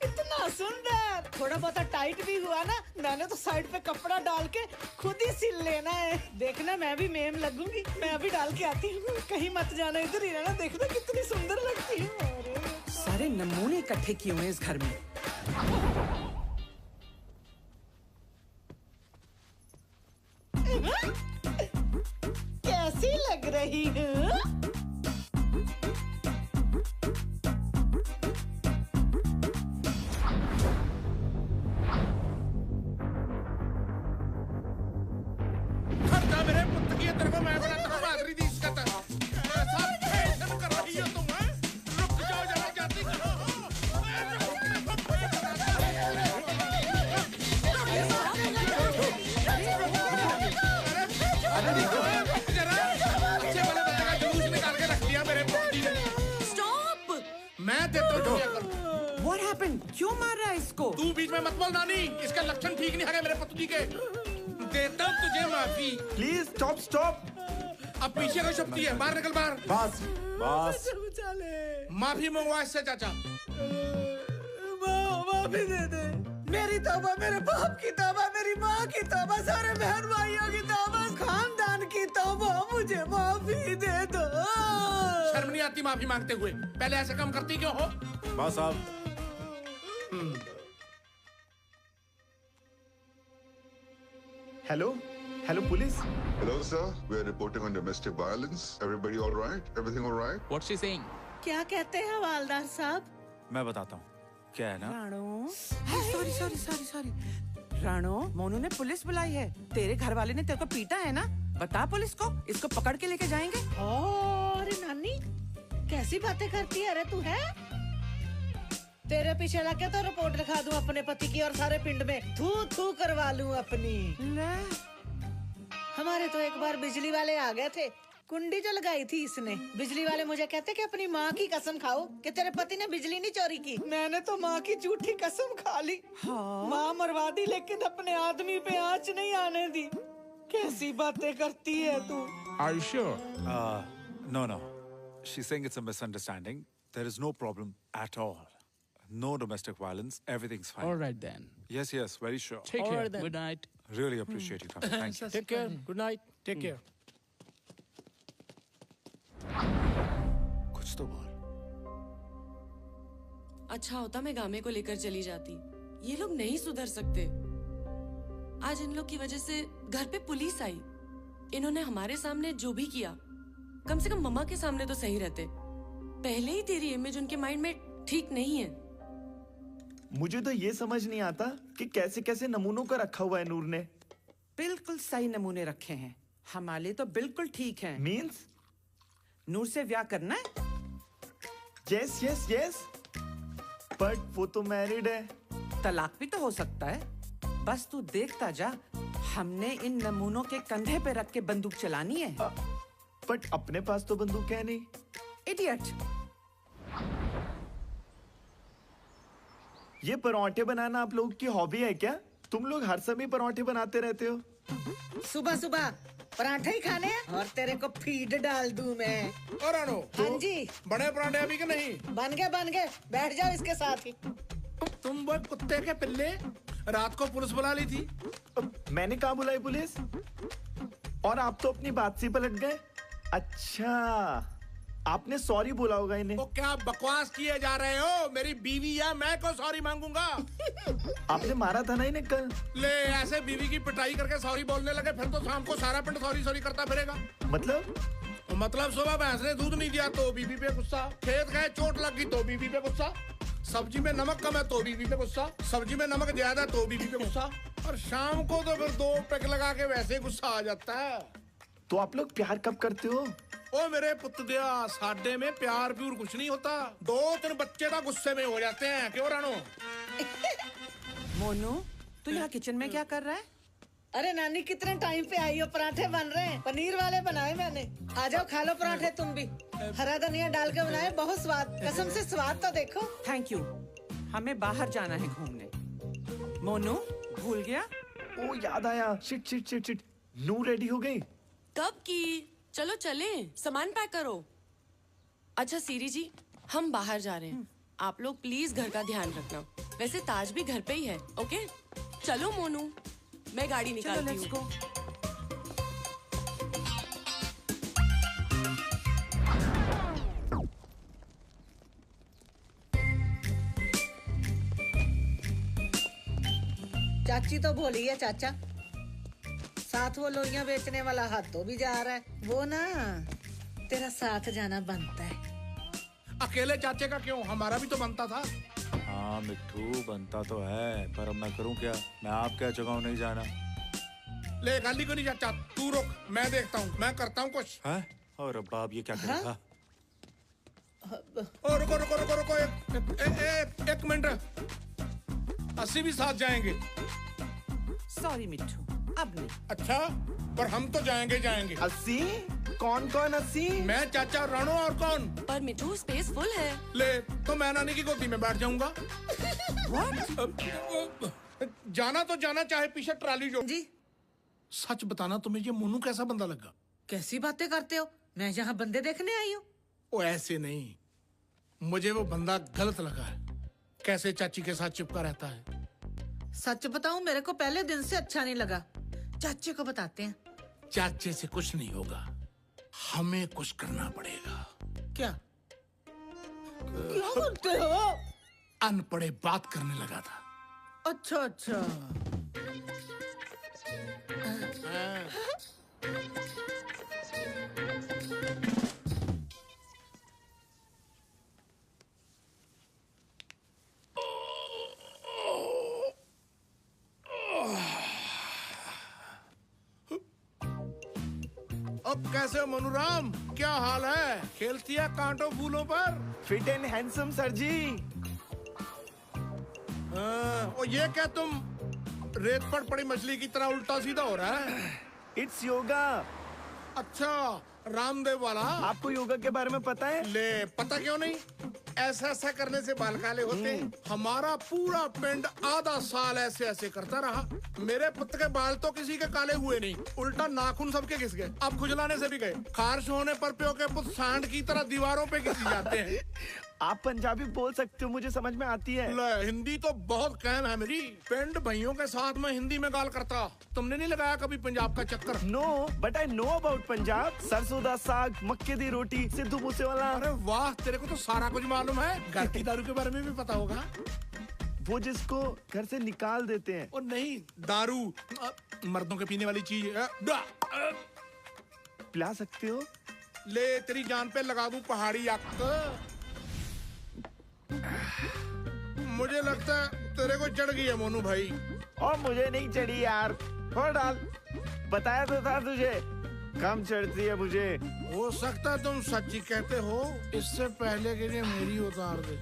इतना सुंदर। थोड़ा बहुत टाइट भी हुआ ना, मैंने तो साइड पे कपड़ा डाल के खुद ही सिल लेना है। देखना मैं भी मेम लगूंगी। मैं अभी डाल के आती हूँ, कहीं मत जाना, इधर ही रहना। देखना कितनी सुंदर लगती हूँ। सारे नमूने इकट्ठे किए हुए इस घर में। कैसी लग रही हूँ? मेरे पुत्र की तेरे को मैं बताता हूँ बहादुरी दी इसका कर रही हो तुम। रुक जाओ जरा, जाती करो। अच्छे वाले बच्चे का जुलूस निकाल के रख दिया मेरे पुत्री ने। स्टॉप। मैं देता हूँ जो क्या करूँ। What happened? क्यों मार रहा है इसको? तू बीच में मत बोल नानी, इसका लक्षण ठीक नहीं है मेरे पुत्री के। देता हूँ तुझे माफी। Please stop stop. अब पीछे को छुपती है, बाहर निकल बाहर। बस बस। माफी मंगवा इससे चाचा। माफी दे दे। मेरी तौबा, मेरे बाप की तौबा, मेरी माँ की तौबा, सारे बहन भाइयों की तौबा, खानदान की तौबा, मुझे माफी दे दो। शर्म नहीं आती माफी मांगते हुए? पहले ऐसे काम करती क्यों हो? बस अब hello hello police. Hello, sir. We are reporting on domestic violence. Everybody all right? Everything all right? What's she saying? क्या कहते हैं हवालदार साहब? मैं बताता हूँ क्या है ना। Rano, sorry sorry sorry sorry. Rano, Monu ने पुलिस बुलाई है। तेरे घर वाले ने तेरे को पीटा है ना? बता पुलिस को, इसको पकड़ के लेके जाएंगे। अरे नानी, कैसी बातें करती है रे तू है? तेरे पीछे लग के तो रिपोर्ट लिखा दूं अपने पति की और सारे पिंड में थू थू करवा लूं अपनी। हमारे तो एक बार बिजली वाले आ गए थे, कुंडी जो लगाई थी इसने। बिजली वाले मुझे कहते कि अपनी माँ की कसम खाओ कि तेरे पति ने बिजली नहीं चोरी की। मैंने तो माँ की झूठी कसम खा ली। हाँ? माँ मरवा दी लेकिन अपने आदमी पे आंच नहीं आने दी। कैसी बातें करती है तू? Are you sure? No, no. She's saying it's a misunderstanding. There is no problem at all. No domestic violence. Everything's fine. All right then. Yes, yes, very sure. Take care. Good night. Really appreciate you coming. Thank you. Take care. Good night. Take care. कुछ तो बोल। अच्छा होता मैं गामे को लेकर चली जाती। ये लोग नहीं सुधर सकते। आज इन लोग की वजह से घर पे पुलिस आई। इन्होंने हमारे सामने जो भी किया, कम से कम मम्मा के सामने तो सही रहते। पहले ही तेरी इमेज उनके माइंड में ठीक नहीं है। मुझे तो ये समझ नहीं आता कि कैसे कैसे नमूनों का रखा हुआ है नूर ने। बिल्कुल सही नमूने रखे हैं। हमारे तो बिल्कुल ठीक हैं। मीन्स? नूर से ब्याह करना है? Yes yes yes. बट वो तो मैरिड है। तलाक भी तो हो सकता है। बस तू देखता जा, हमने इन नमूनों के कंधे पे रख के बंदूक चलानी है। बट अपने पास तो बंदूक है नहीं। इडियट। ये पराठे बनाना आप लोगों की हॉबी है क्या? तुम लोग हर समय पराठे बनाते रहते हो। सुबह सुबह पराठे ही खाने हैं और तेरे को फीड डाल दूं मैं। और अनु, हाँ जी। बड़े पराठे अभी के नहीं? बन गए। बैठ जाओ इसके साथ ही। तुम वो कुत्ते के पिल्ले, रात को पुलिस बुला ली थी। मैंने कहाँ बुलाई पुलिस? और आप तो अपनी बात से पलट गए। अच्छा, आपने सॉरी बोला होगा इन्हें। वो क्या बकवास किए जा रहे हो? मेरी बीवी या मैं को सॉरी मांगूंगा? आपने मारा था ना इन्हें कल। ले, ऐसे बीवी की पिटाई करके सॉरी बोलने लगे, फिर तो शाम को सारा पिंड सॉरी सॉरी करता फिरेगा। मतलब सुबह भैंस ने दूध नहीं दिया तो बीवी पे गुस्सा, खेत गए चोट लग गई तो बीवी पे गुस्सा, सब्जी में नमक कम है तो बीवी पे गुस्सा, सब्जी में नमक ज्यादा तो बीवी पे गुस्सा, और शाम को तो फिर 2 पैक लगा के वैसे गुस्सा आ जाता है। तो आप लोग प्यार कब करते हो? ओ मेरे पुत्र दिया, साडे में प्यार प्यूर कुछ नहीं होता। 2-3 बच्चे तो गुस्से में हो जाते हैं। क्यों रानो? मोनू, तू यहाँ किचन में क्या कर रहा है? अरे नानी, कितने टाइम पे आई हो? पराठे बन रहे हैं, पनीर वाले बनाए मैंने। आ जाओ खा लो पराठे तुम भी। हरा धनिया डाल के बनाए, बहुत स्वाद। कसम से स्वाद तो देखो। Thank you. हमें बाहर जाना है घूमने। मोनू भूल गया? ओ याद आया, शिट शिट शिट शिट, नू रेडी हो गई? कब की? चलो चले, सामान पैक करो। अच्छा सीरी जी, हम बाहर जा रहे हैं, आप लोग प्लीज घर का ध्यान रखना। वैसे ताज भी घर पे ही है, ओके? चलो मोनू, मैं गाड़ी निकालती हूँ। चाची तो बोली है चाचा, साथ वो लोइयां बेचने वाला हाथ तो भी जा रहा है। वो ना तेरा साथ जाना बनता है। अकेले चाचे का क्यों, हमारा भी तो बनता था। हाँ मिट्टू, बनता तो है, पर अब मैं करूँ क्या? मैं आप क्या जगह नहीं जाना। ले गाली को नहीं चाचा, तू रुक, मैं देखता हूँ, मैं करता हूँ कुछ। है? और अब बाप ये क्या करेगा? ओ रुको रुको रुको रुको, एक मिनट, अस्सी भी साथ जाएंगे। सॉरी मिट्टू, अब नहीं। अच्छा, पर हम तो जाएंगे जाएंगे। 80? कौन कौन 80? मैं, चाचा, राणो और कौन? पर मिट्टू स्पेस फुल है। ले, तो मैं नानी की गोदी में बैठ जाऊंगा। जाना तो जाना, चाहे पीछे ट्राली जो। जी सच बताना, तुम्हें ये मोनू कैसा बंदा लगा? कैसी बातें करते हो, मैं यहाँ बंदे देखने आई हूँ। वो ऐसे नहीं, मुझे वो बंदा गलत लगा है। कैसे चाची के साथ चिपका रहता है। सच बताऊं, मेरे को पहले दिन से अच्छा नहीं लगा। चाचे को बताते हैं। चाचे से कुछ नहीं होगा, हमें कुछ करना पड़ेगा। क्या करते हो? अनपढ़े बात करने लगा था। अच्छा अच्छा। अब कैसे हो मनोराम, क्या हाल है? खेलती है कांटों फूलों पर? फिट एंड हैंडसम सर जी। और ये क्या तुम रेत पर पड़ी मछली की तरह उल्टा सीधा हो रहा है? इट्स योगा। अच्छा, रामदेव वाला। आपको योगा के बारे में पता है? ले, पता क्यों नहीं, ऐसा ऐसा करने से बाल काले होते हैं। हमारा पूरा पिंड आधा साल ऐसे ऐसे करता रहा, मेरे पुत्र के बाल तो किसी के काले हुए नहीं, उल्टा नाखून सबके घिस गए। अब खुजलाने से भी गए। खारिश होने पर प्यो के पुत्र सांड की तरह दीवारों पे घिस जाते हैं। आप पंजाबी बोल सकते हो, मुझे समझ में आती है। हिंदी तो बहुत कायम है मेरी। पिंड भाइयों के साथ मैं हिंदी में गाल करता। तुमने नहीं लगाया कभी पंजाब का चक्कर? No, but I know about Punjab. सरसों दा साग, मक्के दी रोटी, सिद्धू मूसेवाला। अरे वाह, तेरे को तो सारा कुछ मालूम है। घर की दारू के बारे में भी पता होगा। वो जिसको घर से निकाल देते हैं। और नहीं, दारू मर्दों के पीने वाली चीज है। पिला सकते हो? ले, तेरी जान पे लगा दूं पहाड़ी आग। मुझे लगता है तेरे को चढ़ गई है मोनू भाई। और मुझे नहीं चढ़ी यार, थोड़ा डाल। बताया तो था तुझे, कम चढ़ती है मुझे। हो सकता है तुम सच्ची कहते हो। इससे पहले कि ये मेरी उतार दे,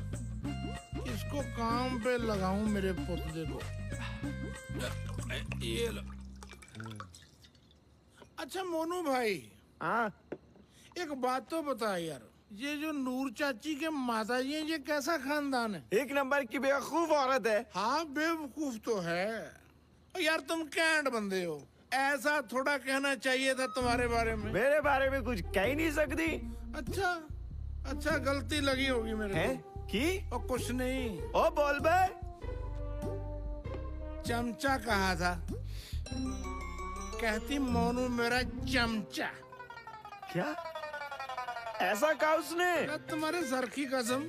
इसको काम पे लगाऊं मेरे पुतले को। ये लो। अच्छा मोनू भाई, हाँ, एक बात तो बता यार, ये जो नूर चाची के माता जी हैं, ये कैसा खानदान है? एक नंबर की बेवकूफ औरत है। हाँ, बेवकूफ तो है यार, तुम कैंट बंदे हो। ऐसा थोड़ा कहना चाहिए था तुम्हारे बारे में। मेरे बारे में कुछ कह ही नहीं सकती। अच्छा अच्छा, गलती लगी होगी मेरे है की? और कुछ नहीं। ओ बोल बे। चमचा कहा था, कहती मोनू मेरा चमचा। क्या ऐसा कहा उसने? तुम्हारे सर की कसम।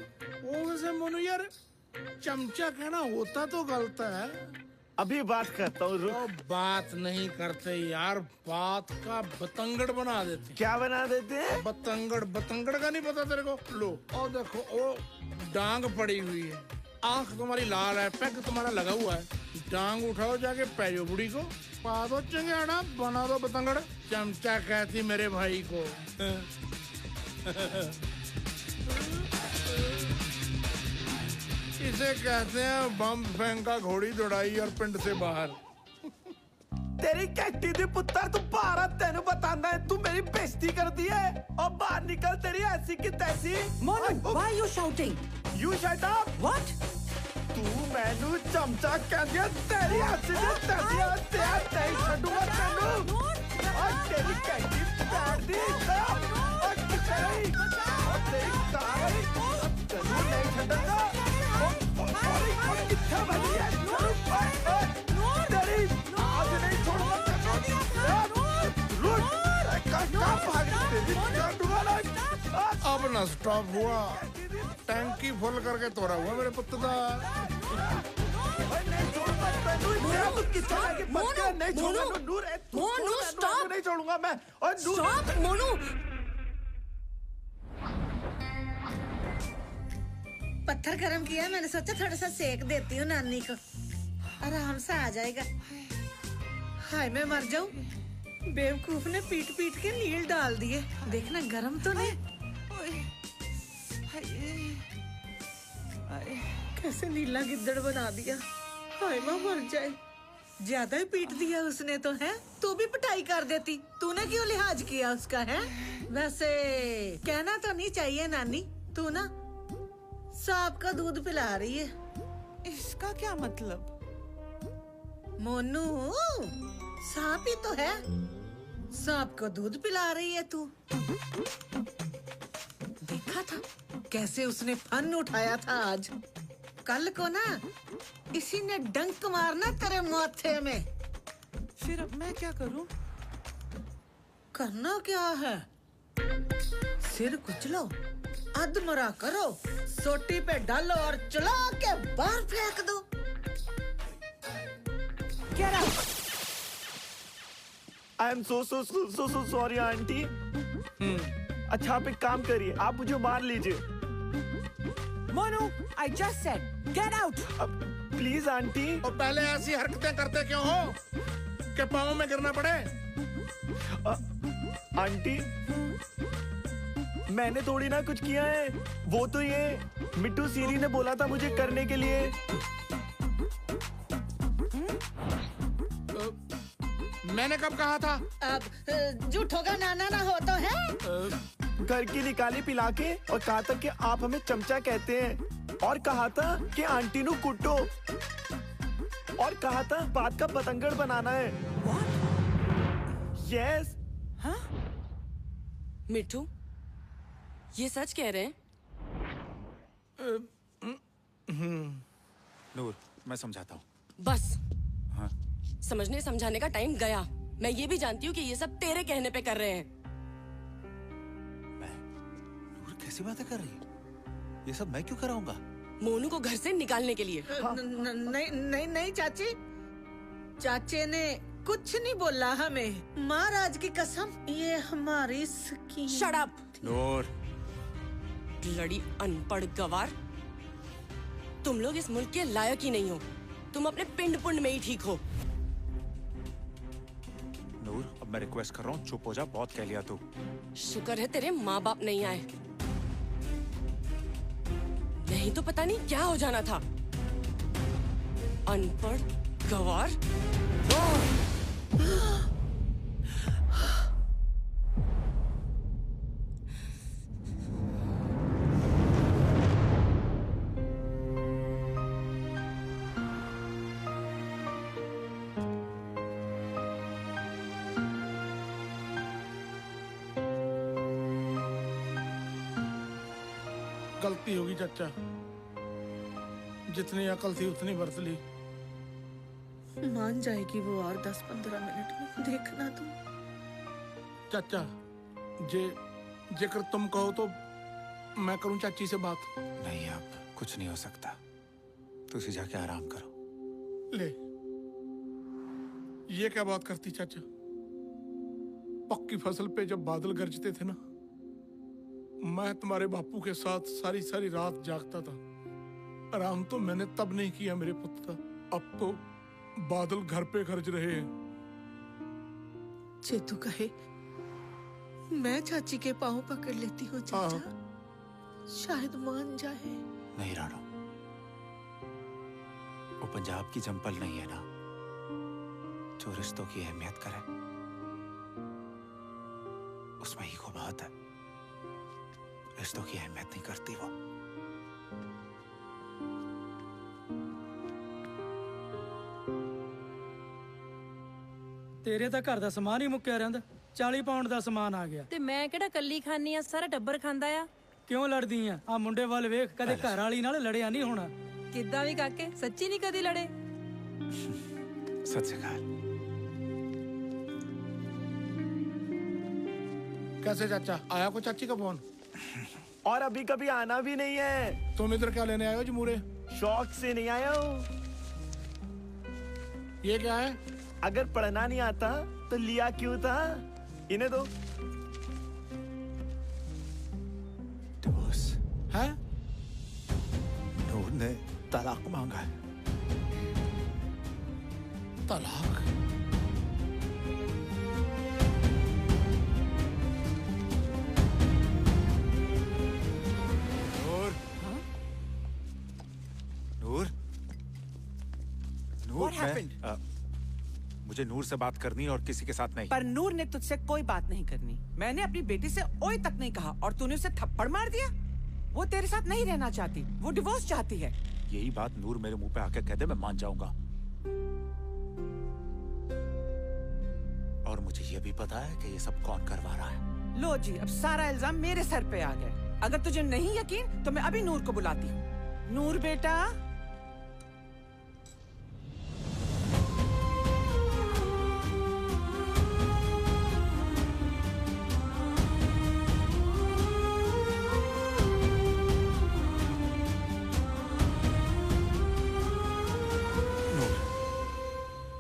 वो वैसे मोनू यार, चमचा कहना होता तो गलत है। अभी बात करता हूँ, रुक। बात नहीं करते यार, बात का बतंगड़ बना देते। क्या बना देते हैं? बतंगड़। बतंगड़ का नहीं पता तेरे को? लो, और देखो, वो डांग पड़ी हुई है, आंख तुम्हारी लाल है, पैग तुम्हारा लगा हुआ है। डांग उठाओ, जाके पैजो बुढ़ी को पा दो चंगेड़ा, बना दो बतंगड़। चमचा कहती मेरे भाई को। इसे कहते हैं बम फेंका, घोड़ी दौड़ाई और पिंड से बाहर। तेरी कैटी दी पुत्तर, तू भारत तेनू बताना है, तू मेरी बेइज्जती कर दी है। और बाहर निकल, तेरी ऐसी की तैसी। Monu, why are you shouting? You shut up. What? तू मैनू चमचा कह दिया तेरी हंसी ने तेरी नहीं छूंगा तेनू और तेरी कैंडी पैर दी और तेरी कार तेनू नहीं छूंगा और कितना बड़ी है तेरी आज नहीं छोड़ूंगा अब ना स्टॉप हुआ टैंकी फुल करके तोड़ा हुआ मेरे पुत्र का मोनू स्टॉप नहीं छोड़ूंगा मैं और स्टॉप मोनू पत्थर गरम किया मैंने सोचा थोड़ा सा सेक देती हूँ नानी को आराम से आ जाएगा हाय मैं मर जाऊं बेवकूफ ने पीट पीट के नील डाल दिए देखना गरम तो नहीं कैसे नीला गिद्दड़ बना दिया हाय माँ मर जाए ज्यादा ही पीट दिया उसने तो है तू भी पिटाई कर देती तूने क्यों लिहाज किया उसका है वैसे कहना तो नहीं चाहिए नानी तू ना सांप का दूध पिला रही है इसका क्या मतलब मोनू सांप ही तो है सांप को दूध पिला रही है तू देखा था कैसे उसने फन उठाया था आज कल को ना इसी ने डंक मारना तेरे माथे में फिर अब मैं क्या करूं करना क्या है सिर कुचलो अधमरा करो सोटी पे डालो और चला के बाहर फेंक दो Get out! I am so sorry aunty अच्छा आप एक काम करिए आप मुझे मार लीजिए Monu I just said get out please aunty और पहले ऐसी हरकतें करते क्यों हो कि पाँव में गिरना पड़े आंटी मैंने थोड़ी ना कुछ किया है वो तो ये मिट्टू सीरी ने बोला था मुझे करने के लिए मैंने कब कहा था अब झूठों का नाना ना हो तो है घर की निकाली पिला के और कहा था कि आप हमें चमचा कहते हैं और कहा था कि आंटी नु कुटो और कहा था बात का पतंगड़ बनाना है यस हाँ मिट्टू ये सच कह रहे हैं नूर मैं समझाता हूँ बस हाँ समझने समझाने का टाइम गया मैं ये भी जानती हूँ कि ये सब तेरे कहने पे कर रहे हैं नूर कैसी बातें कर रही है ये सब मैं क्यों कराऊंगा मोनू को घर से निकालने के लिए नहीं नहीं नहीं चाची चाचे ने कुछ नहीं बोला हमें महाराज की कसम ये हमारी स्कीम शट अप नूर लड़ी अनपढ़ गवार तुम लोग इस मुल्क के लायक ही नहीं हो तुम अपने पिंड पुंड में ही ठीक हो नूर अब मैं रिक्वेस्ट कर रहा हूँ चुप हो जा बहुत कह लिया तू शुक्र है तेरे माँ बाप नहीं आए नहीं तो पता नहीं क्या हो जाना था अनपढ़ गवार गलती होगी चाचा जितनी अकल थी उतनी बरत ली मान जाएगी वो और 10-15 मिनट में देखना तुम चाचा जेकर तुम कहो तो मैं करूं चाची से बात नहीं अब कुछ नहीं हो सकता तुझे जाके आराम करो ले ये क्या बात करती चाचा पक्की फसल पे जब बादल गरजते थे ना मैं तुम्हारे बापू के साथ सारी सारी रात जागता था आराम तो मैंने तब नहीं किया मेरे पुत्र अब तो बादल घर पे गरज रहे हैं चेतू कहे मैं चाची के पाँव पकड़ लेती हूँ चाचा शायद मान जाए नहीं राणो वो पंजाब की जंपल नहीं है ना जो रिश्तों की अहमियत करे उसमें ईगो बहुत है रिश्तों की अहमियत नहीं करती वो ਤੇਰੇ ਤਾਂ ਘਰ ਦਾ ਸਮਾਨ ਹੀ ਮੁੱਕਿਆ ਰਹਿੰਦਾ। 40 ਪਾਉਂਡ ਦਾ ਸਮਾਨ ਆ ਗਿਆ। ਤੇ ਮੈਂ ਕਿਹੜਾ ਕੱਲੀ ਖਾਨੀ ਆ, ਸਾਰਾ ਟੱਬਰ ਖਾਂਦਾ ਆ। ਕਿਉਂ ਲੜਦੀ ਆ ਮੁੰਡੇ ਵੱਲ ਵੇਖ, ਕਦੇ ਘਰ ਵਾਲੀ ਨਾਲ ਲੜਿਆ ਨਹੀਂ ਹੋਣਾ। ਕਿੱਦਾਂ ਵੀ ਕਾਕੇ, ਸੱਚੀ ਨਹੀਂ ਕਦੀ ਲੜੇ। सत श्री अकाल। कैसे चाचा, आया को चाची का फोन? और अभी कभी आना भी नहीं है। तुम इधर क्या लेने आए हो जमूरे? शौक से नहीं आया हूँ। ये क्या है? अगर पढ़ना नहीं आता तो लिया क्यों था? इन्हें दो। डिवोर्स है? नूर ने तलाक मांगा है। तलाक? नूर, नूर, नूर, What happened? मुझे नूर से बात करनी है और किसी के साथ नहीं। पर नूर ने तुझसे कोई बात नहीं करनी। मैंने अपनी बेटी से ओए तक नहीं कहा और तूने उसे थप्पड़ मार दिया। वो तेरे साथ नहीं रहना चाहती, वो डिवोर्स चाहती है। यही बात नूर मेरे मुंह पे आके कह दे, मैं मान जाऊंगा। और मुझे ये भी पता है कि ये सब कौन करवा रहा है। लो जी, अब सारा इल्जाम मेरे सर पे आ गया। अगर तुझे नहीं यकीन तो मैं अभी नूर को बुलाती हूँ। नूर बेटा।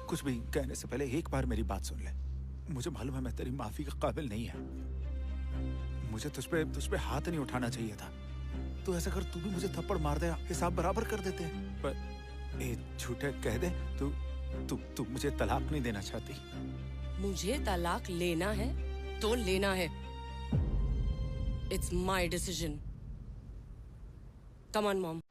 कुछ भी कहने से पहले एक बार मेरी बात सुन ले। मुझे मालूम है मैं तेरी माफी के काबिल नहीं है। मुझे तुझ पे हाथ नहीं उठाना चाहिए था। तो ऐसा कर, तू भी मुझे थप्पड़ मार दे, हिसाब बराबर कर देते। पर ए झूठे कह दे, तू मुझे तलाक नहीं देना चाहती। मुझे तलाक लेना है तो लेना है। It's my decision. Come on mom.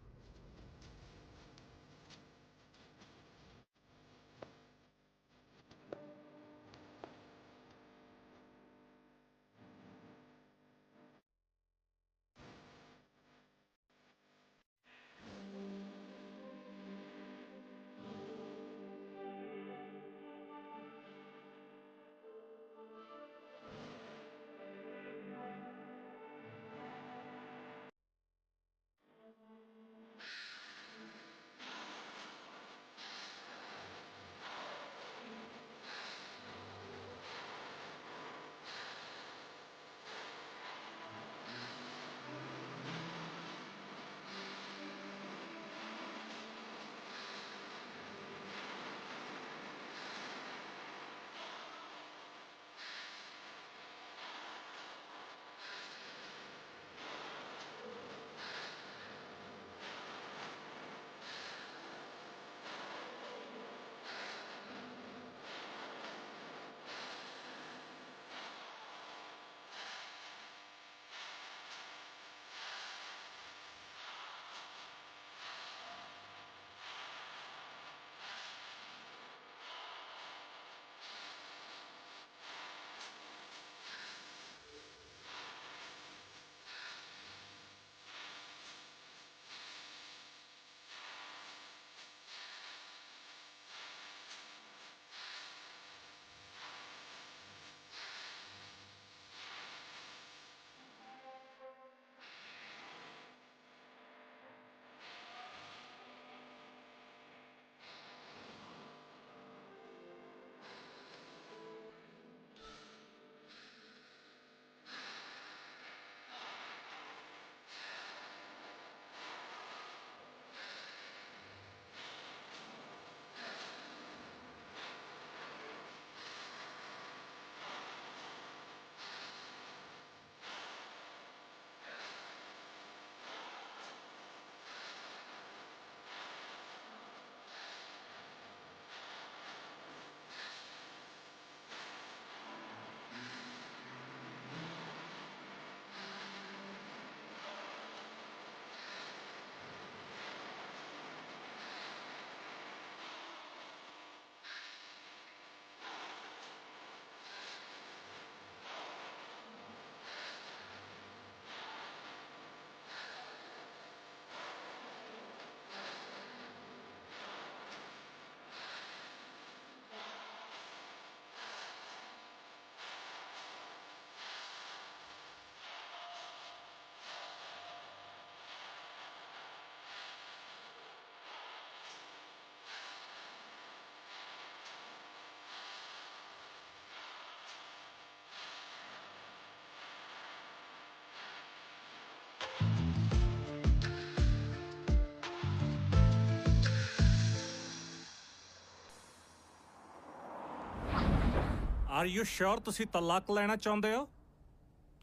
Are you sure ਤੁਸੀਂ ਤਲਾਕ ਲੈਣਾ ਚਾਹੁੰਦੇ ਹੋ?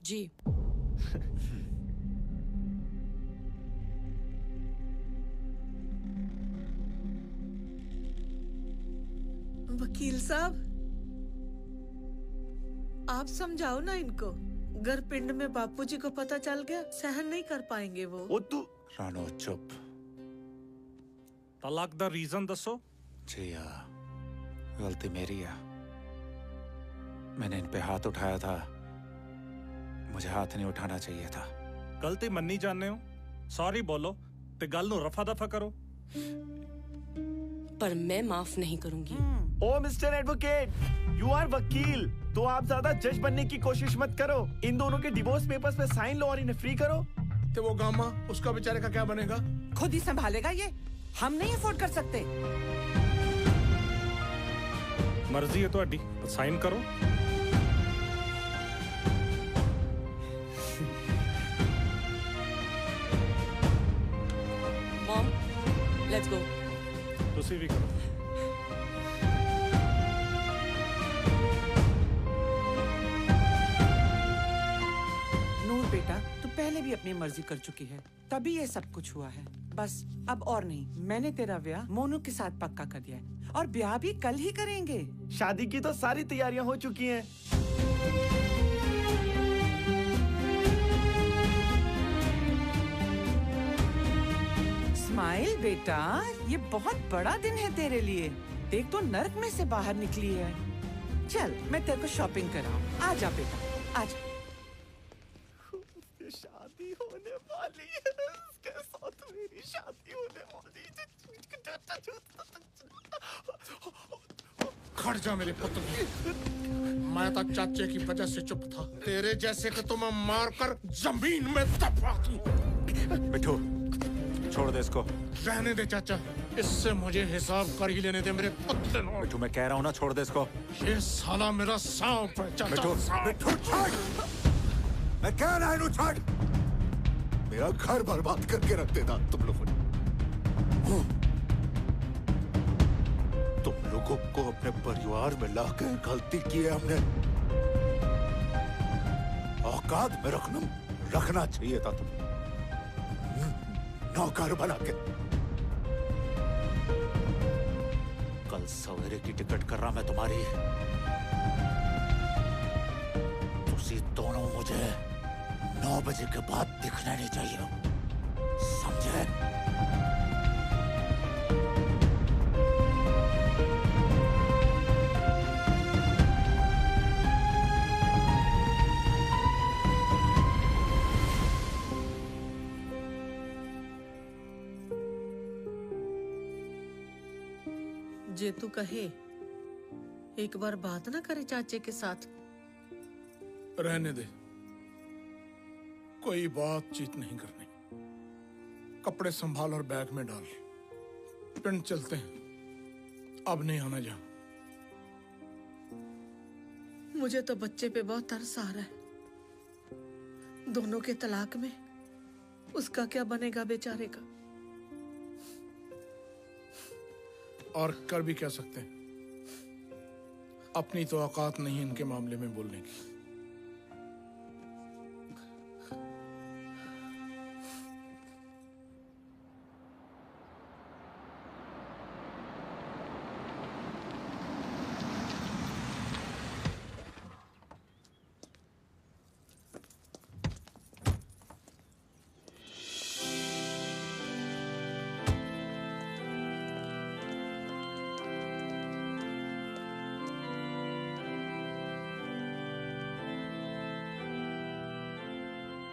जी। वकील साहब, आप समझाओ ना इनको। अगर पिंड में बापूजी को पता चल गया, सहन नहीं कर पाएंगे वो। तू रानो चुप। तलाक दा रीजन दसो। जी गलती मेरी है। मैंने इन पे हाथ उठाया था, मुझे हाथ नहीं उठाना चाहिए था। गलती मन्नी जाने हो, सॉरी बोलो ते गल नू रफा दफा करो। पर मैं माफ नहीं करूंगी। ओ मिस्टर एडवोकेट, यू आर वकील, तो आप ज्यादा जज बनने की कोशिश मत करो। इन दोनों के डिवोर्स पेपर्स पे साइन लो और इन्हें फ्री करो। तो वो गामा, उसका बेचारे का क्या बनेगा? खुद ही संभालेगा ये, हम नहीं अफोर्ड कर सकते। मर्जी है ਤੁਹਾਡੀ, साइन करो। Mom, let's go. तुसी भी करो। नूर बेटा, तू पहले भी अपनी मर्जी कर चुकी है, तभी ये सब कुछ हुआ है। बस अब और नहीं। मैंने तेरा ब्याह मोनू के साथ पक्का कर दिया है और ब्याह भी कल ही करेंगे। शादी की तो सारी तैयारियां हो चुकी हैं। स्माइल बेटा, ये बहुत बड़ा दिन है तेरे लिए। देख तो नर्क में से बाहर निकली है। चल मैं तेरे को शॉपिंग कराऊं। आ जा बेटा, आ जा। शादी होने वाली है, उसके साथ मेरी शादी होने वाली है। खड़ जा मेरे पुत्र। मैं तो चाचे की वजह से चुप था। तेरे जैसे को तो मैं मारकर जमीन में दबा दूं। मिठू, छोड़ दे इसको। रहने दे चाचा, इससे मुझे हिसाब कर ही लेने दे मेरे पुत्र। मिठू, मैं कह रहा हूँ ना, छोड़ दे इसको। ये साला मेरा सांप है चाचा। मिठू, मिठू छोड़। मैं कह रहा हूँ छोड़। मेरा घर बर्बाद करके रख देता तुम लोगों ने। तुम लोगों को अपने परिवार में लाकर गलती की है हमने। औकात में रखना चाहिए था तुम, नौकर बना के। कल सवेरे की टिकट कर रहा मैं तुम्हारी। तुसी दोनों मुझे 9 बजे के बाद दिखना नहीं चाहिए, समझे? जे तू कहे, एक बार बात ना करे चाचे के साथ। रहने दे, कोई बातचीत नहीं करनी। कपड़े संभाल और बैग में डाल, पिंड चलते हैं। अब नहीं आना जा। मुझे तो बच्चे पे बहुत तरस आ रहा है। दोनों के तलाक में उसका क्या बनेगा बेचारे का। और कर भी क्या सकते हैं, अपनी तो औकात नहीं इनके मामले में बोलने की।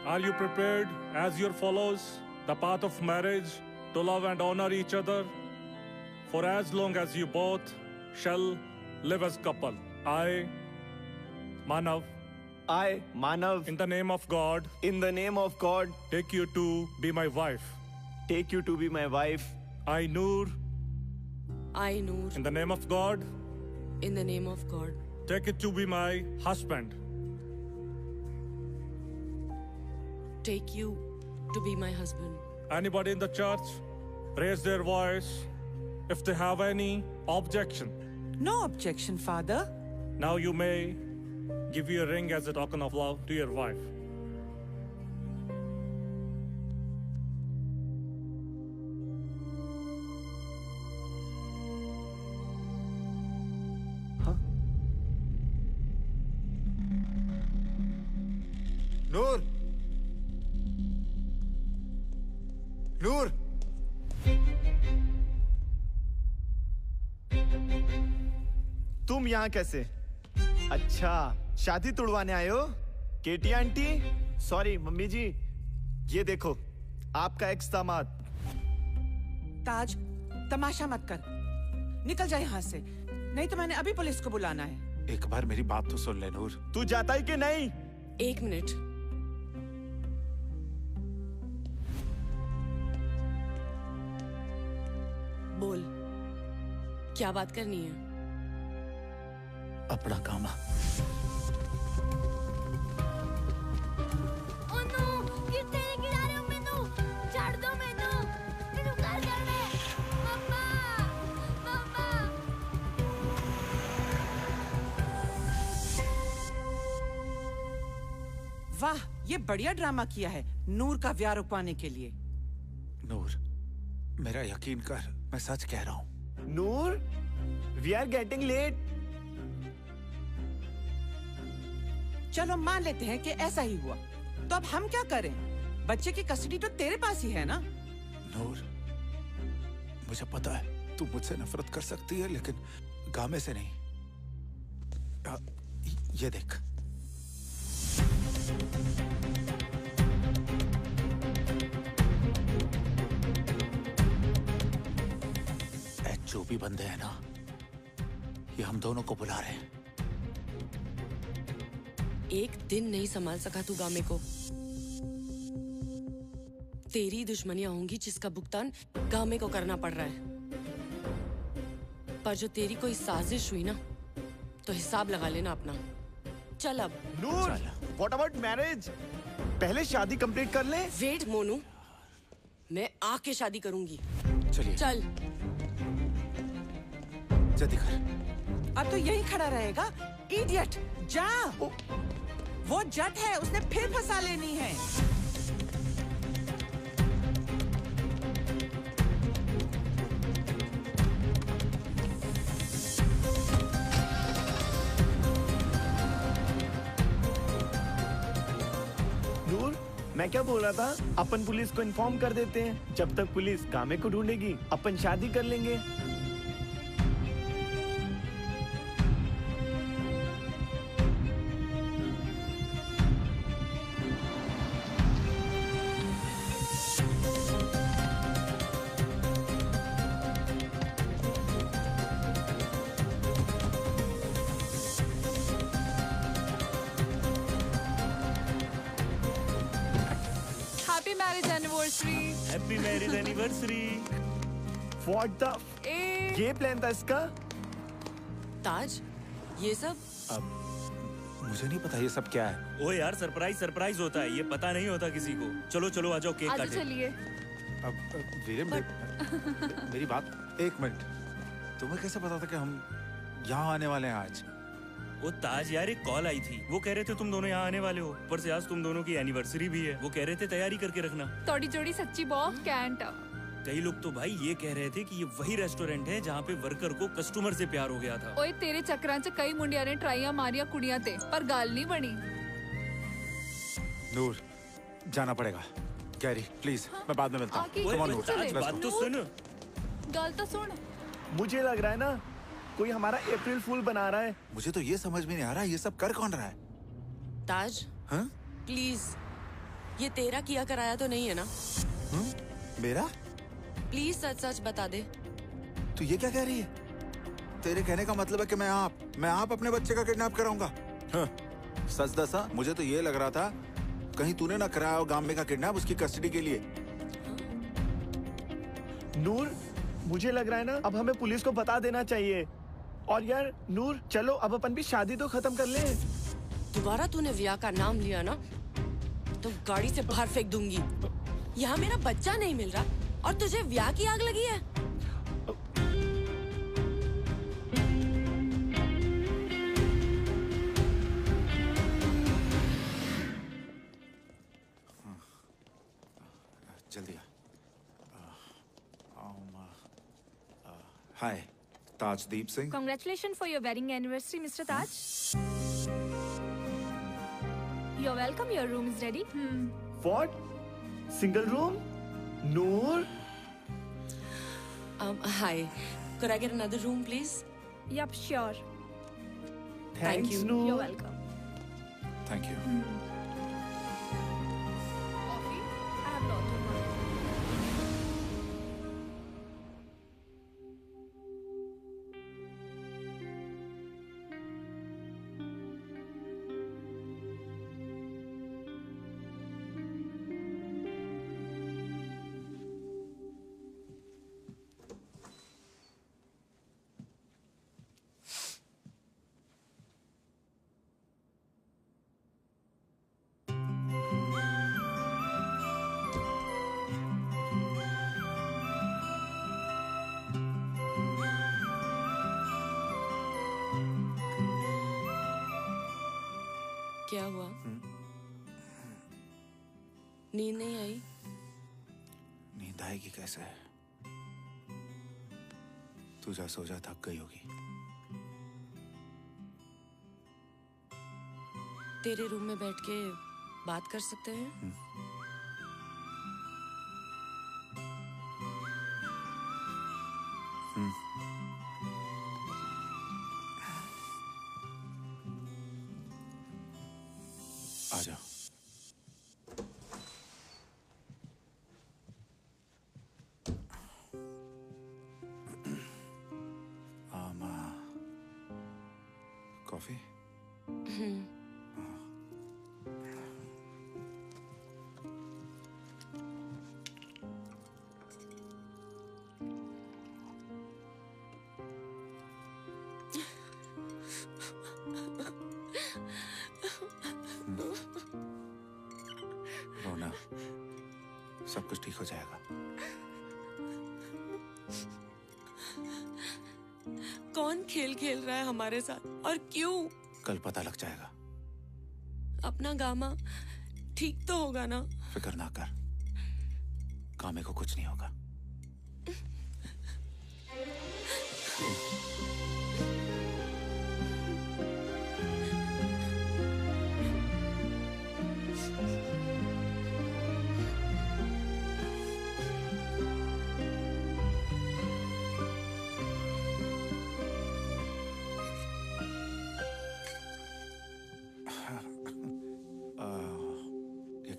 Are you prepared, as your follows, the path of marriage, to love and honor each other, for as long as you both shall live as couple? I, Manav, in the name of God, take you to be my wife. I, Noor, in the name of God, take it to be my husband. Take you to be my husband. Anybody in the church, raise their voice if they have any objection. No objection, Father. Now you may give your ring as a token of love to your wife. नूर, नूर, तुम यहाँ कैसे? अच्छा, शादी तुड़वाने आए हो? केटी aunty, sorry mummy जी, ये देखो आपका एक्स दामाद। ताज, तमाशा मत कर, निकल जा यहाँ से, नहीं तो मैंने अभी पुलिस को बुलाना है। एक बार मेरी बात तो सुन ले नूर। तू जाता है कि नहीं? 1 मिनट। बोल, क्या बात करनी है? अपना काम। वाह, ये बढ़िया ड्रामा किया है नूर का ब्याह रुकवाने के लिए। नूर, मेरा यकीन कर, मैं सच कह रहा हूँ। नूर, वी आर गेटिंग लेट। चलो मान लेते हैं कि ऐसा ही हुआ, तो अब हम क्या करें? बच्चे की कस्टडी तो तेरे पास ही है ना? नूर, मुझे पता है तू मुझसे नफरत कर सकती है, लेकिन गामे से नहीं। ये देख, जो भी बंदे हैं ना, ये हम दोनों को बुला रहे हैं। एक दिन नहीं संभाल सका तू गामे को। तेरी दुश्मनियां होंगी जिसका भुगतान गामे को करना पड़ रहा है। पर जो तेरी कोई साजिश हुई ना, तो हिसाब लगा लेना अपना। चल अब। नूर, व्हाट अबाउट मैरिज? पहले शादी कंप्लीट कर ले। वेट मोनू, मैं आके शादी करूंगी। चलिए। चल। जल्दी कर। अब तो यही खड़ा रहेगा, इडियट, जा। वो जट है, उसने फिर फंसा लेनी है। नूर, मैं क्या बोल रहा था, अपन पुलिस को इन्फॉर्म कर देते हैं। जब तक पुलिस गामे को ढूंढेगी, अपन शादी कर लेंगे। Happy marriage anniversary. What the? ये प्लान था इसका? ताज, ये सब? अब मुझे नहीं पता ये सब क्या है। ओ यार, सरप्राइज होता है, ये पता नहीं होता किसी को। चलो चलो आ जाओ, केक काटे। चलिए। अब वीरेन, मेरी बात, एक मिनट, तुम्हें कैसे पता था कि हम यहाँ आने वाले हैं आज? वो ताज यार, एक कॉल आई थी, वो कह रहे थे तुम दोनों यहाँ आने वाले हो। ऊपर से आज तुम दोनों की एनिवर्सरी भी है। वो कह रहे थे तैयारी करके रखना। थोड़ी जोड़ी सच्ची बहुत कैंट। कई लोग तो भाई ये कह रहे थे कि ये वही रेस्टोरेंट है जहाँ पे वर्कर को कस्टमर से प्यार हो गया था। ओए, तेरे चक्रां च कई मुंडिया ने ट्राइयां मारिया कुड़ियां ते, पर गाल नहीं बनी। नूर, जाना पड़ेगा। कैरी, प्लीज, मैं बाद में मिलता हूँ। Come on, नूर, बात तो सुन। गाल तो सुन। मुझे लग रहा है ना, कोई हमारा अप्रैल फूल बना रहा है। मुझे तो ये समझ में नहीं आ रहा, ये सब कर कौन रहा है? ताज, हाँ? प्लीज, ये तेरा किया कराया तो नहीं है ना? मेरा? प्लीज सच सच बता दे। तू ये क्या कह रही है? तेरे कहने का मतलब है कि मैं आप अपने बच्चे का किडनैप कराऊंगा? हाँ। सच दसा, मुझे तो ये लग रहा था कहीं तूने ना कराया हो गामे का किडनैप उसकी कस्टडी के लिए। नूर, मुझे लग रहा है ना, अब हमें पुलिस को बता देना चाहिए। और यार नूर, चलो अब अपन भी शादी तो खत्म कर ले। दोबारा तूने व्याह का नाम लिया ना, तो गाड़ी से बाहर फेंक दूंगी। यहाँ मेरा बच्चा नहीं मिल रहा और तुझे व्याह की आग लगी है। हाय, ताजदीप Singh. Congratulations for your wedding anniversary, Mr. Taj. You're welcome. Your room is ready. What? Single room? Noor? Hi. Could I get another room, please? Yup, sure. Thanks, you. Noor. You're welcome. Thank you. Coffee? I have lots of money. क्या हुआ? नींद नहीं आई? नींद आएगी कैसे? तू जा सो जा, थक गई होगी। तेरे रूम में बैठ के बात कर सकते हैं? आ जाओ। कॉफी? रोना, सब कुछ ठीक हो जाएगा। कौन खेल खेल रहा है हमारे साथ और क्यों? कल पता लग जाएगा। अपना गामा ठीक तो होगा ना? फिक्र ना कर, कामे को कुछ नहीं होगा।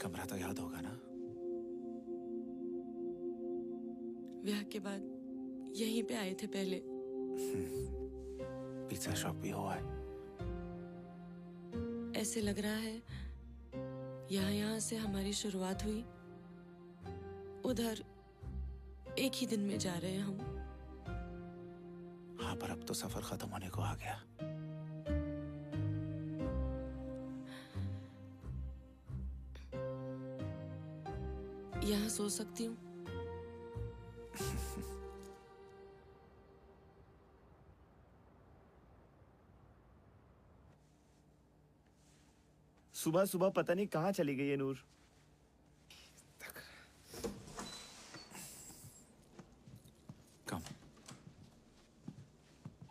कमरा तो याद होगा ना? ब्याह के बाद यहीं पे आए थे पहले। पिज्जा शॉप भी हुआ है। ऐसे लग रहा है यहाँ से हमारी शुरुआत हुई, उधर एक ही दिन में जा रहे हैं हम। हाँ, पर अब तो सफर खत्म होने को आ गया। यहाँ सो सकती हूँ? सुबह सुबह पता नहीं कहाँ चली गई है नूर। कम।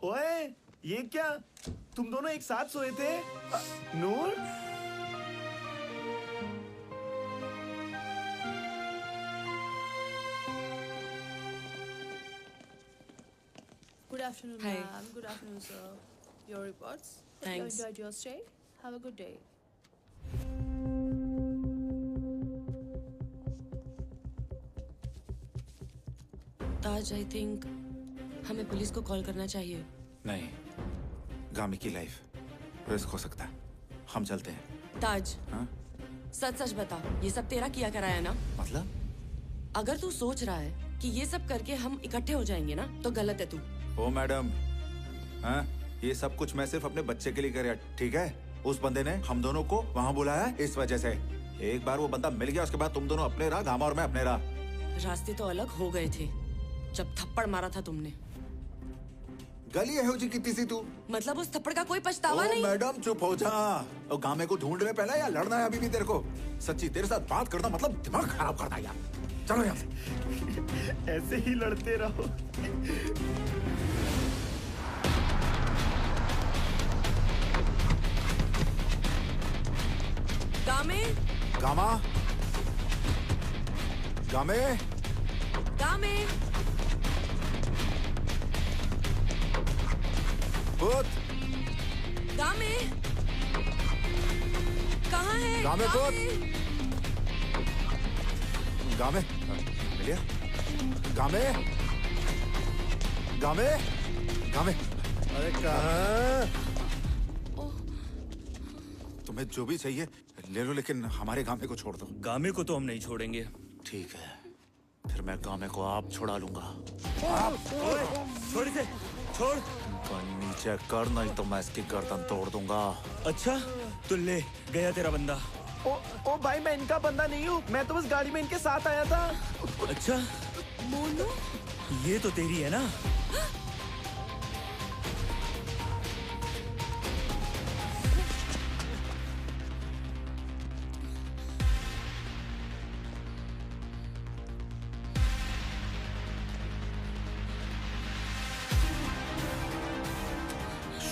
ओए, ये क्या? तुम दोनों एक साथ सोए थे? नूर? Good afternoon, Hi. ma'am. Good afternoon, sir. Your reports? Thanks. You enjoyed your stay? Have a good day. Taj, I think हमें पुलिस को कॉल करना चाहिए। नहीं, गामी की लाइफ रिस्क हो सकता है। हम चलते हैं। ताज, हाँ? सच सच बता, ये सब तेरा किया कराया ना? मतलब? अगर तू सोच रहा है कि ये सब करके हम इकट्ठे हो जाएंगे ना, तो गलत है तू। ओ मैडम, हाँ? ये सब कुछ मैं सिर्फ अपने बच्चे के लिए कर रहा, ठीक है? उस बंदे ने हम दोनों को वहाँ बुलाया इस वजह से। एक बार वो बंदा मिल गया, उसके बाद तुम दोनों अपने राह, गामा और मैं अपने राह। रास्ते तो अलग हो गए थे जब थप्पड़ मारा था तुमने। गली है जी कितनी सी तू? मतलब उस थप्पड़ का कोई पछतावा नहीं? मैडम चुप हो जा। और गामे को ढूंढ रहे पहले या लड़ना है अभी भी तेरे को? सच्ची तेरे साथ बात करना मतलब दिमाग खराब करता है यार। चलो यहाँ से। ऐसे ही लड़ते रहो। गामा, गामे, गामे, पुत, गामे, कहाँ है? गामे पुत, गामे, मिलिया, गामे, गामे, गामे, अरे कहाँ? तुम्हें जो भी चाहिए ले लो, लेकिन हमारे गामे को छोड़ दो। गामे को तो हम नहीं छोड़ेंगे। ठीक है, फिर मैं गामे को आप छुड़ा लूंगा। छोड़ दे, छोड़। नीचे कर, नहीं तो मैं इसकी गर्दन तोड़ दूंगा। अच्छा, तो ले गया तेरा बंदा। ओ भाई, मैं इनका बंदा नहीं हूँ, मैं तो बस गाड़ी में इनके साथ आया था। अच्छा, मोनू, ये तो तेरी है ना?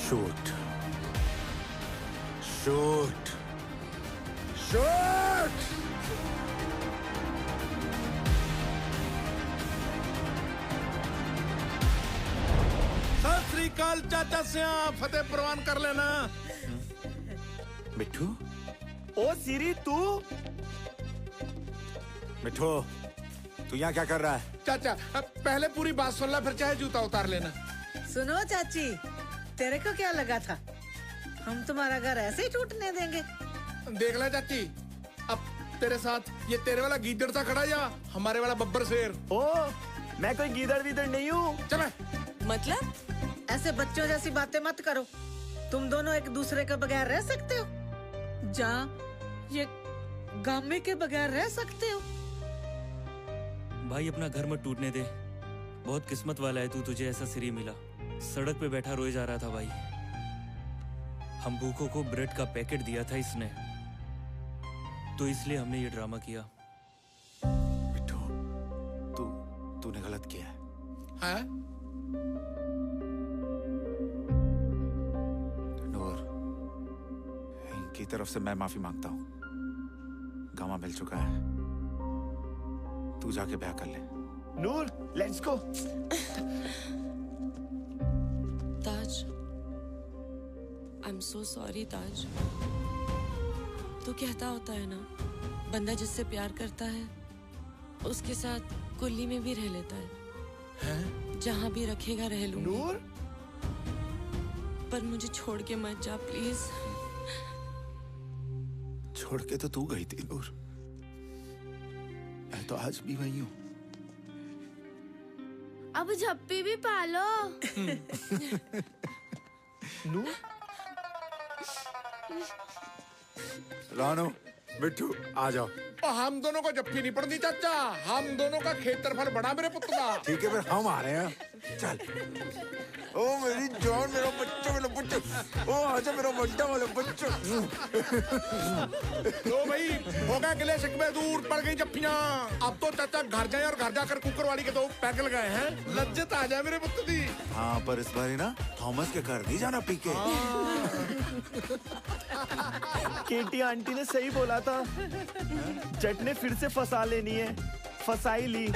Shoot, shoot, shoot. सत श्री अकाल चाचा सिया, फतेह प्रवान कर लेना। मिठू, ओ सीरी, तू? मिठू, तू यहाँ क्या कर रहा है? चाचा, पहले पूरी बात सुन ला, फिर चाहे जूता उतार लेना। सुनो चाची, तेरे को क्या लगा था हम तुम्हारा घर ऐसे ही टूटने देंगे? देख ले चाची, अब तेरे साथ ये तेरे वाला गीदड़ सा खड़ा या हमारे वाला बब्बर शेर? ओ, मैं कोई गीदड़ वीदड़ नहीं हूँ। चले। मतलब? ऐसे बच्चों जैसी बातें मत करो। तुम दोनों एक दूसरे के बगैर रह सकते हो? जा, ये गामे के बगैर रह सकते हो? भाई अपना घर मत टूटने दे। बहुत किस्मत वाला है तू, तुझे ऐसा सिरी मिला। सड़क पे बैठा रोए जा रहा था भाई। हम भूखों को ब्रेड का पैकेट दिया था इसने, तो इसलिए हमने ये ड्रामा किया। मिठू, तूने गलत किया है। हाँ? नूर, इनकी तरफ से मैं माफी मांगता हूँ। गामा मिल चुका है, तू जाके ब्याह कर ले। Noor, let's go. Taj, I am so sorry Taj. तो कहता होता है ना, बंदा जिससे प्यार करता है उसके साथ कुल्ली में भी रह लेता है। जहाँ भी रखेगा रह लूंगी। नूर, पर मुझे छोड़ के मत जा प्लीज। छोड़ के तो तू गई थी नूर, मैं तो आज भी वही हूँ। अब झप्पी भी पालो। नूर, रानू, मिठू, आ जाओ। हम दोनों को जप्फी नहीं पड़ती चाचा, हम दोनों का क्षेत्रफल बड़ा मेरे पुत्र का। ठीक है, फिर हम आ रहे हैं। चल। ओ मेरी जान, मेरा बच्चा, मेरा बच्चा। ओ आजा मेरा बड्डा वाला बच्चा। लो भाई, हो गया गिले शिकवे दूर, पड़ गई जप्फियां। अब तो चाचा घर जाए और घर जाकर कुकर वाली के दो पैक लगाए हैं। लज्जत आ जाए मेरे पुत्र दी। हाँ, पर इस बार ना थॉमस के घर नहीं जाना पी के। केटी आंटी ने सही बोला था, जट ने फिर से फंसा लेनी है, फंसाई ली।